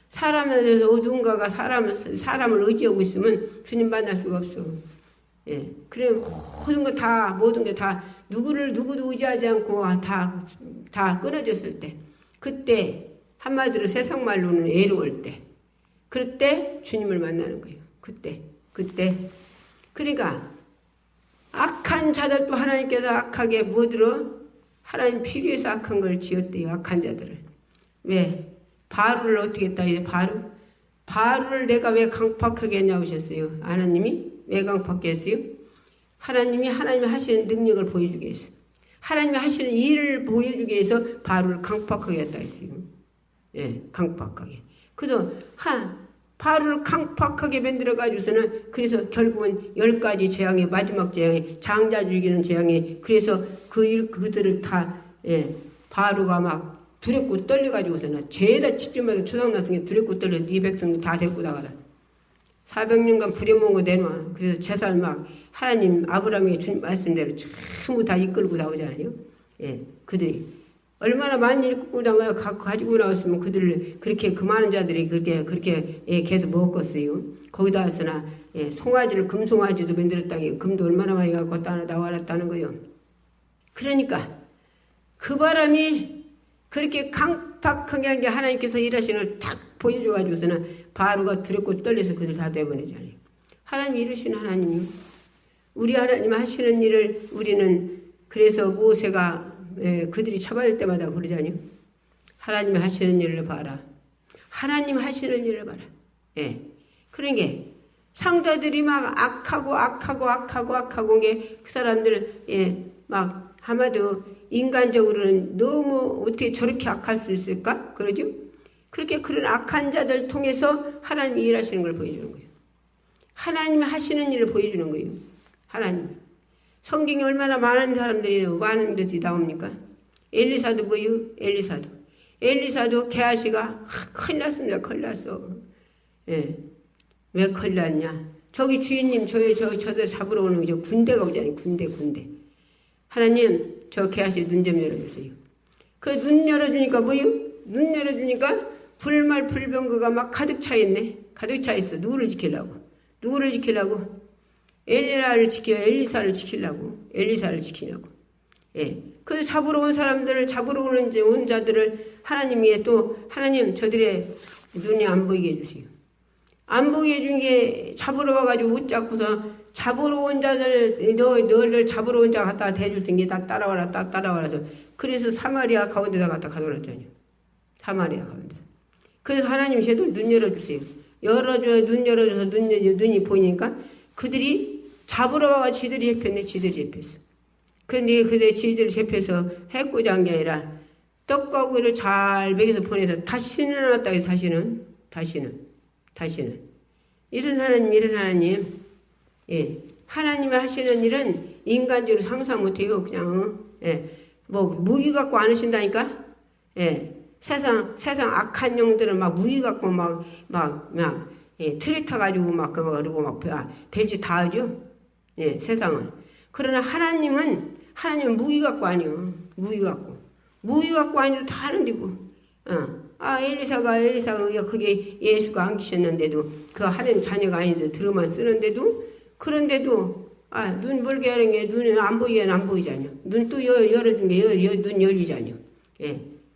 사람에서 어딘가가 사람을 의지하고 있으면 주님 만날 수가 없어. 예. 그래 모든 게 다 누구도 의지하지 않고 다 끊어졌을 때, 그때 한마디로 세상 말로는 애로울 때, 그럴 때 주님을 만나는 거예요. 그때. 그러니까 악한 자들도 하나님께서 악하게 하나님 필요해서 악한 걸 지었대요. 악한 자들을. 왜? 바로를 어떻게 했다? 이제 바로를 내가 왜 강팍하게 했냐고 하셨어요. 하나님이 왜 강팍하게 했어요? 하나님이 하시는 능력을 보여주기 위해서, 하나님이 하시는 일을 보여주기 위해서 바로를 강팍하게 했다 했어요. 예, 강팍하게. 그래서 바로를 강팍하게 만들어가지고서는 그래서 결국은 10가지 재앙의 마지막 재앙이 장자 죽이는 재앙이 그래서 그들을 다 바로가 막 두렵고 떨려가지고서는 죄에다 집중해서 초상나성에 두렵고 떨려 네 백성도 다 데리고 나가라. 400년간 부려먹은 거 내놔. 그래서 재산 막 하나님 아브라함이 준 말씀대로 전부 다 이끌고 나오잖아요. 그들이 얼마나 많이 이끌고 나와야 가지고 나왔으면 그들을 그렇게 그 많은 자들이 그렇게 계속 먹었어요. 거기다 와서나 송아지를 금송아지도 만들었다니 금도 얼마나 많이 갖고 나왔다는 거요. 그러니까 그 바람이 그렇게 강팍하게 한 게 하나님께서 일하시는 걸 딱 보여줘가지고서는 바로가 두렵고 떨려서 그들 다 내보내잖아요. 하나님이 이루시는 하나님이요. 우리 하나님 하시는 일을 우리는 그래서 모세가 그들이 쳐받을 때마다 그러잖아요. 하나님이 하시는 일을 봐라. 하나님 하시는 일을 봐라. 그런 게 상자들이 막 악하고 게 그 사람들 막 아마도 인간적으로는 너무 어떻게 저렇게 악할 수 있을까? 그러죠? 그렇게 그런 악한 자들 통해서 하나님이 일하시는 걸 보여주는 거예요. 하나님이 하시는 일을 보여주는 거예요. 하나님. 성경에 얼마나 많은 사람들이 많은 것이 나옵니까? 엘리사도 뭐요? 엘리사도 게하시가 큰일 났습니다. 큰일 났어. 왜 큰일 났냐? 저기 주인님 저들 잡으러 오는 저 군대가 오잖아요. 군대. 하나님 저 게하시 눈 좀 열어주세요. 그 눈 열어주니까 뭐요? 눈 열어주니까 불말불병거가 막 가득 차 있네. 가득 차 있어. 누구를 지키려고? 엘리사를 지키려고. 엘리사를 지키려고. 그래서 잡으러 온 사람들을, 잡으러 온 자들을 하나님이 또, 하나님 저들의 눈이 안 보이게 해주세요. 안 보이게 해준 게 잡으러 와가지고 못 잡고서 잡으러 온 자들, 너를 잡으러 온 자 갖다 대줄 텐게 다 따라와라서. 그래서 사마리아 가운데다 갖다 가둬놨잖아요. 사마리아 가운데. 그래서 하나님이 제대로 눈 열어주세요. 눈 열어줘서 눈이 보이니까 그들이 잡으러 와가 지들이 잡혔어. 그런데 지들이 잡혀서 해코지 한 게 아니라 떡과 고기를 잘 먹여서 보내서 다시는 안 왔다 해서 다시는. 이런 하나님. 하나님이 하시는 일은 인간적으로 상상 못해요. 그냥, 무기 갖고 안 하신다니까? 세상 악한 영들은 막 무기 갖고 트랙 타가지고 그러고 별짓 다 하죠? 세상은. 그러나 하나님은 무기 갖고 아니요. 무기 갖고 아니도 다 하는데 뭐. 엘리사가 그게 예수가 안 계셨는데도 그 하는 자녀가 아닌데 들어만 쓰는데도 그런데도 눈 멀게 하는 게 눈이 안 보이잖아요. 눈 또 열어준 게 눈 열리잖아요.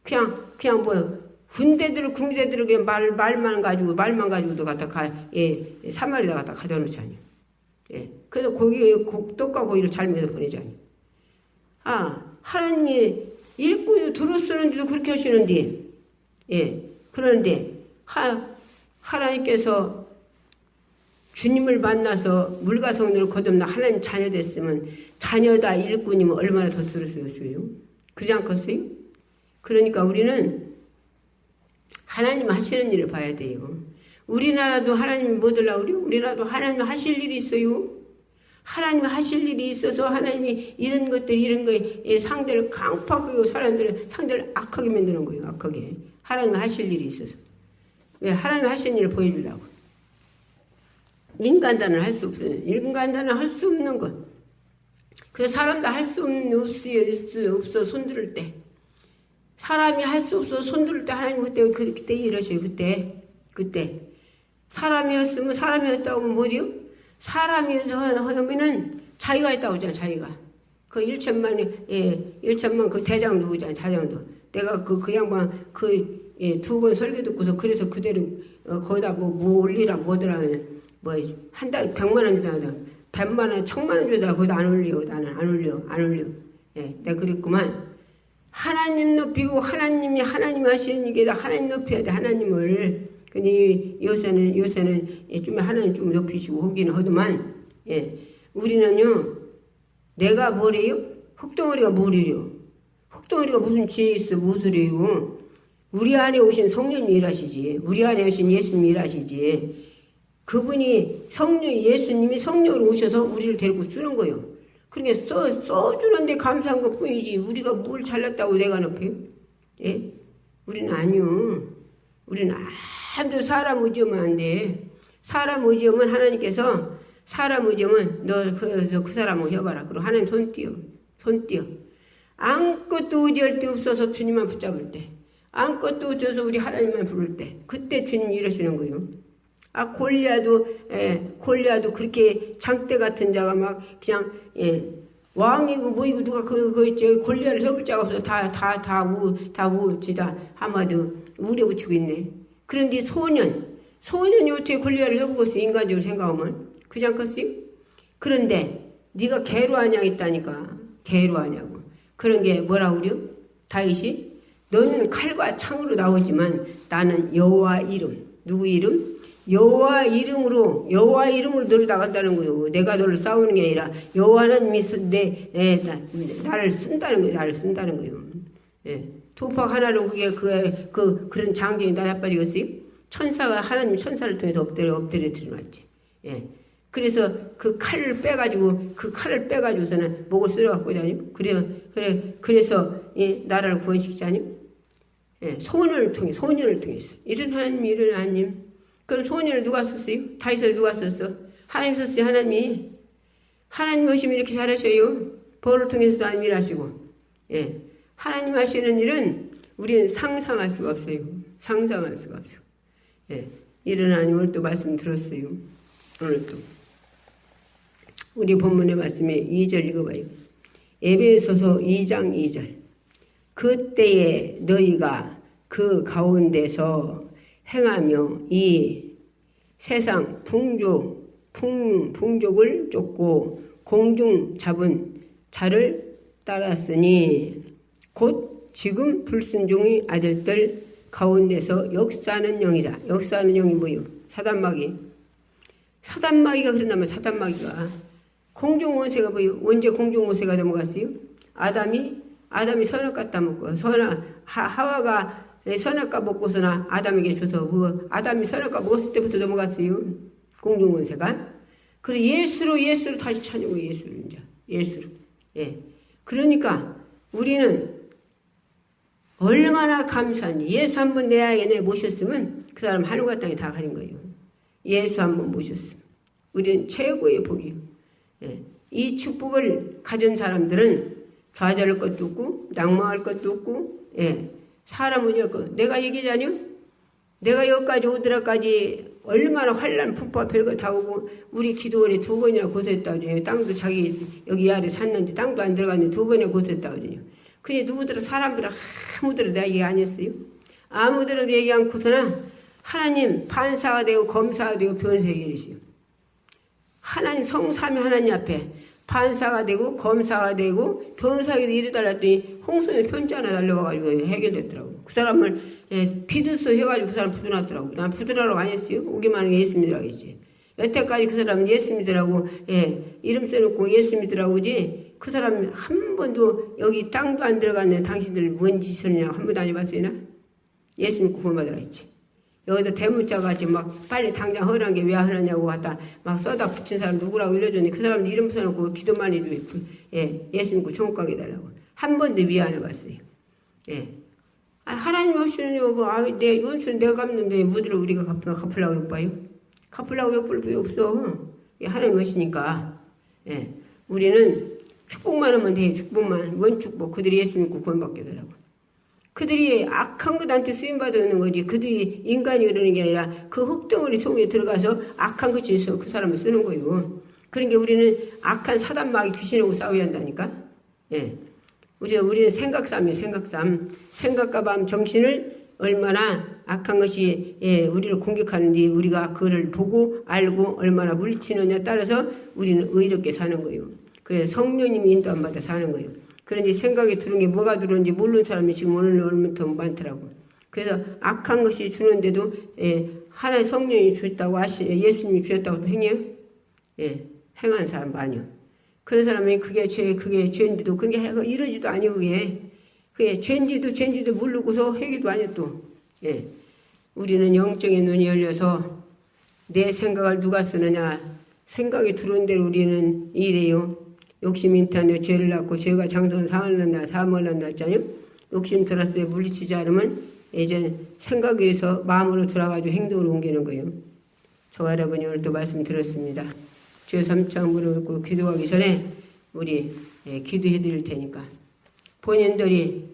그냥 뭐 군대들을 그냥 말만 가지고도 갖다 사마리아 갖다 가져놓잖아요. 그래서 떡과 고기를 잘 먹여 보내잖아요. 하나님이 일꾼이 들어쓰는데도 그렇게 하시는데, 그런데 하나님께서 주님을 만나서 물과 성령을 거듭나 하나님 자녀 됐으면 자녀다 일꾼이면 얼마나 더 들었어요? 그러지 않겠어요? 그러니까 우리는 하나님 하시는 일을 봐야 돼요. 우리나라도 하나님이 뭐 들라고 그래요? 우리나라도 하나님 하실 일이 있어요. 하나님 하실 일이 있어서 하나님이 이런 거에 상대를 강팍하고 상대를 악하게 만드는 거예요. 악하게. 하나님 하실 일이 있어서. 왜? 하나님 하시는 일을 보여주려고. 인간단은 할 수 없어요. 인간단은 할 수 없는 것. 그래서 사람도 할 수 없어 손들을 때. 사람이 할 수 없어 손들을 때 하나님 그때 이러셔요. 그때. 사람이었다고 하면 뭐지요? 사람이면은 자기가 했다고 하잖아, 자기가. 그 1천만 그 대장 누구잖아, 자장도. 내가 그 양반 두 번 설교 듣고서 그래서 그대로 거기다 뭐 올리라 뭐더라 한 달 100만 원 주다 100만 원 1000만 원 주다 거기다 안 올려. 나는 안 올려. 내가 그랬구만. 하나님 높이고 하나님이 하시는 일에다 하나님 높여야 돼. 하나님을. 근데 요새는 좀 하나님 좀 높이시고 하기는 하더만. 우리는요. 내가 뭐래요? 흙덩어리가 뭐래요? 흙덩어리가 무슨 지혜 있어? 무엇이래요? 우리 안에 오신 성령님 일하시지. 우리 안에 오신 예수님 일하시지. 그분이 예수님이 성령으로 오셔서 우리를 데리고 쓰는 거예요. 그러니까 써주는데 감사한 것 뿐이지. 우리가 뭘 잘났다고 내가 높여요? 예? 우리는 아니요. 우리는 아무도 사람 의지하면 안 돼. 사람 의지하면 하나님께서 사람 의지하면 너 그 사람을 해봐라. 그리고 하나님 손 띄어. 아무것도 의지할 데 없어서 주님만 붙잡을 때. 아무것도 없어서 우리 하나님만 부를 때. 그때 주님 이러시는 거예요. 골리앗도 그렇게 장대 같은 자가 막 그냥 왕이고 뭐이고 누가 골리앗을 해볼 자가 없어서 다 우지다 한마디 우려 붙이고 있네. 그런데 소년이 어떻게 골리앗을 해보겠어? 인간적으로 생각하면 그지 않겠어요? 그런데 네가 게루하냐 있다니까. 게루하냐고. 그런 게 뭐라 그래요? 다윗이 너는 칼과 창으로 나오지만 나는 여호와 이름. 누구 이름? 여호와 이름으로 너를 나간다는 거예요. 내가 너를 싸우는 게 아니라 여호와 하나님이 나를 쓴다는 거예요. 예. 도박 하나로 그런 장정이 나빠지겠어요? 하나님 천사를 통해서 엎드려 드러났지. 예. 그래서 그 칼을 빼가지고서는 목을 쓸어갖고 다니고 그래서 나라를 구원시키지 않니? 예. 소년을 통해서 이런 하나님. 그럼 소년을 누가 썼어요? 다윗을 누가 썼어? 하나님 썼어요. 하나님 오시면 이렇게 잘하셔요. 벌을 통해서도 하나님 일하시고. 예. 하나님 하시는 일은 우리는 상상할 수가 없어요. 예. 이런 하나님 오늘 또 말씀 들었어요. 오늘 또 우리 본문의 말씀에 2절 읽어봐요. 에베소서 2장 2절. 그때에 너희가 그 가운데서 행하며 이 세상 풍족을 쫓고 공중 잡은 자를 따랐으니 곧 지금 불순종의 아들들 가운데서 역사하는 영이라. 역사하는 영이 뭐예요? 사단마귀가 그런다면 사단마귀가 공중원세가 뭐예요? 언제 공중원세가 넘어갔어요? 아담이 선악과 따먹고 하와가 선악과 먹고서나 아담에게 줘서 아담이 선악과 먹었을 때부터 넘어갔어요. 공중원세가. 그리고 예수로 다시 찾는 거예요. 예수로. 예. 그러니까 우리는 얼마나 감사한지. 예수 한번 내 안에 모셨으면 그 사람 하늘과 땅에 다 가는 거예요. 예수 한번 모셨으면. 우리는 최고의 복이에요. 예. 이 축복을 가진 사람들은 좌절할 것도 없고 낭망할 것도 없고 예. 사람 의지할 거. 내가 얘기하자뇨? 내가 여기까지 오더라까지 얼마나 환란, 풍파 별거 다 오고 우리 기도원에 2번이나 고생했다고 하죠. 땅도 자기 여기 아래 샀는데 땅도 안 들어갔는데 2번이나 고생했다고 하죠. 근데 사람들은 아무데도 내가 얘기 안 했어요. 아무데도 얘기 않고서나 하나님 판사가 되고 검사가 되고 변호사가 되시요. 하나님 성삼위 하나님 앞에 판사가 되고 검사가 되고 변호사가 되고 이래달랐더니 홍성의 편지 하나 날려와가지고 해결됐더라고. 그 사람을 비드서 해가지고 그 사람 부도났더라고. 난 부도나라고 안 했어요. 오기만 하는 게 예수 믿으라고 했지. 여태까지 그 사람은 예수 믿으라고 이름 써놓고 예수 믿으라고 하지. 그 사람 한 번도 여기 땅도 안 들어갔네. 당신들 뭔 짓을 하냐고 한 번도 안 해봤어요? 예수 믿고 구원받으라 했지. 여기다 대문자같이 막 빨리 당장 허락한 게 왜 하느냐고 갖다 막 써다 붙인 사람 누구라고 일러줬는데 그 사람 이름 써놓고 기도만 해도 예수 믿고 천국 가게 해달라고. 한 번도 위안 안 해봤어요. 예. 하나님 오시는 내 원수는 내가 갚는데 무드를 우리가 갚으려고 욕봐요? 갚으려고 욕볼 필요 없어. 하나님 오시니까. 예. 우리는 축복만 하면 돼. 축복만. 뭔 축복. 그들이 예수 믿고 구원받게 되라고. 그들이 악한 것한테 쓰임받는 거지. 그들이 인간이 그러는 게 아니라 그 흙덩어리 속에 들어가서 악한 것이 있어 그 사람을 쓰는 거예요. 그러니까 우리는 악한 사단마귀 귀신하고 싸워야 한다니까. 예. 우리는 생각삼이에요. 생각과 밤 정신을 얼마나 악한 것이 우리를 공격하는지 우리가 그거를 보고 알고 얼마나 물리치느냐에 따라서 우리는 의롭게 사는 거예요. 그래서 성령님이 인도 안 받아 사는 거예요. 그런데 생각이 들은 게 뭐가 들어오는지 모르는 사람이 지금 오늘 얼마나 많더라고. 그래서 악한 것이 주는데도 하나의 성령이 주셨다고 예수님이 주셨다고 행해요? 행하는 사람 많이요. 그런 사람이 그게 죄인데도 그게 이러지도 아니고 그게 그게 죄인지도 모르고서 회개도 안 해 또. 예. 우리는 영적인 눈이 열려서 내 생각을 누가 쓰느냐. 생각이 들어온 대로 우리는 이래요. 욕심 인탄에 죄를 낳고 죄가 장선 상을 낳는다. 사함을 낳는다 했잖아요. 욕심 들었을 때 물리치지 않으면 이제 생각에 의해서 마음으로 들어가지고 행동으로 옮기는 거예요. 저와 여러분이 오늘 또 말씀 들었습니다. 주여 3장 물어보고 기도하기 전에 우리 기도해 드릴 테니까 본인들이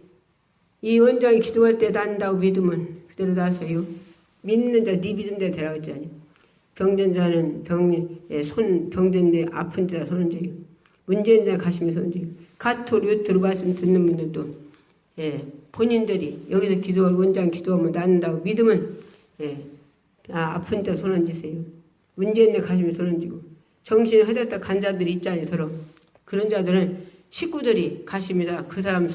이 원장이 기도할 때 난다고 믿으면 그대로 나서요. 믿는 자 네 믿은 데 데려가지. 병든 자는 병든 데 아픈 자 손은 져요. 문제 있는 자 가시면 손은 져요. 가토로 유튜브 말씀 듣는 분들도 본인들이 여기서 기도하고 원장 기도하면 낫는다고 믿으면 아픈 자 손은 지세요. 문제 있는 데 가시면 손은 지고 정신이 흐렸다 간 자들이 있잖아요. 서로 그런 자들은 식구들이 가십니다. 그 사람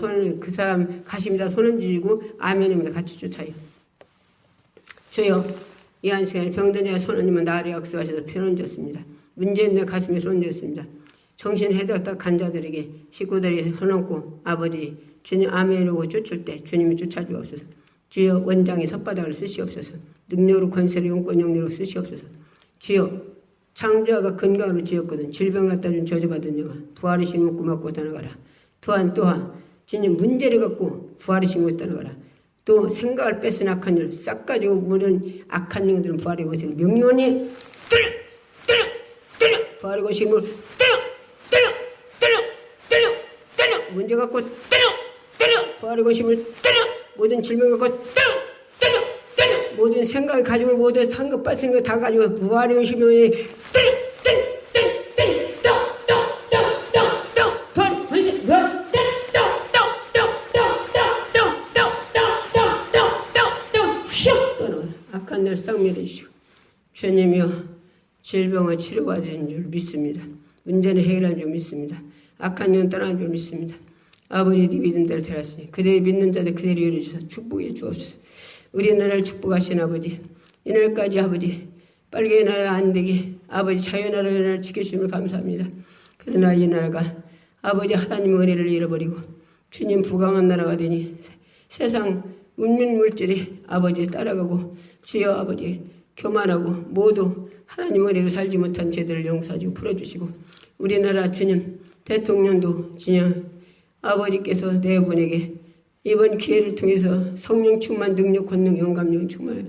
가십니다. 손은 쥐고 아멘입니다. 같이 쫓아요. 주여 이 한 시간에 병든 자의 손은님은 나를 약속하셔서 편을 줬습니다. 문제 있는 가슴에 손을 줬습니다. 정신 헤드었다 간 자들에게 식구들이 손얹고 아버지 주님 아멘이라고 쫓을 때 주님이 쫓아주옵소서. 주여 원장의 혓바닥을 쓰시옵소서. 능력으로 권세를 용권 영리로 쓰시옵소서. 주여 창조하가 건강으로 지었거든. 질병 갖다 준 저주받은 영아 부활의 신문 고맙고 떠나가라. 또한 주님 문제를 갖고 부활의 신문 떠나가라. 또 생각을 뺏은 악한 일 싹 가지고 무는 악한 영들은 부활의 것을 명령하니 때려 부활의 것을 때려 문제 갖고 때려 부활의 것을 때려 모든 질병 갖고 때려 모든 생각을 가지고 모든 상급 뺏은 거 다 가지고 부활의 것을 때려 악한 날 쌍멸해주시고 주님이여 질병을 치료받은 줄 믿습니다. 문제는 해결한 줄 믿습니다. 악한 년 떠난 줄 믿습니다. 아버지 네 믿은 대로 되었으니 그대의 믿는 자들 그대로 열어주셔서 축복해 주옵소서. 우리나라를 축복하신 아버지 이날까지 아버지 빨개 나라 안 되게 아버지 자유나라를 지켜주심을 감사합니다. 그러나 이 나라가 아버지 하나님의 은혜를 잃어버리고 주님 부강한 나라가 되니 세상 문명 물질이 아버지 따라가고 주여 아버지 교만하고 모두 하나님 은혜로 살지 못한 죄들을 용서하시고 풀어주시고 우리나라 주님 대통령도 진영 아버지께서 내분에게 이번 기회를 통해서 성령 충만 능력 권능 영감령 충만하여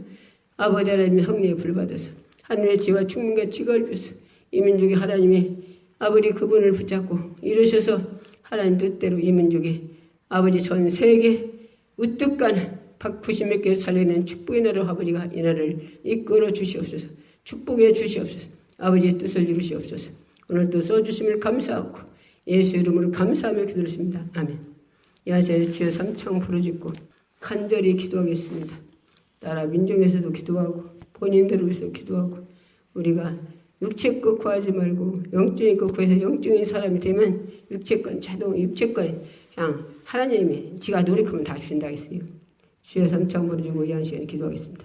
아버지 하나님의 성령에 불받아서 하늘의 지와 충만과 지각을 주셔서 이 민족의 하나님이 아버지 그분을 붙잡고 이루셔서 하나님 뜻대로 이 민족의 아버지 전 세계 우뚝 가는 박푸시 몇 개를 살리는 축복의 나라 아버지가 이 나라를 이끌어 주시옵소서. 축복해 주시옵소서. 아버지의 뜻을 이루시옵소서. 오늘도 써주심을 감사하고 예수 이름으로 감사하며 기도했습니다. 아멘. 야세 주여 삼창 부르짖고 간절히 기도하겠습니다. 나라 민족에서도 기도하고 본인들을 위해서 기도하고 우리가 육체껏 구하지 말고 영적인 것 구해서 영적인 사람이 되면 육체권 자동 육체권 그냥 하나님이 지가 노력하면 다 주신다 했어요. 주여 삼창 부르짖고 이 한 시간에 기도하겠습니다.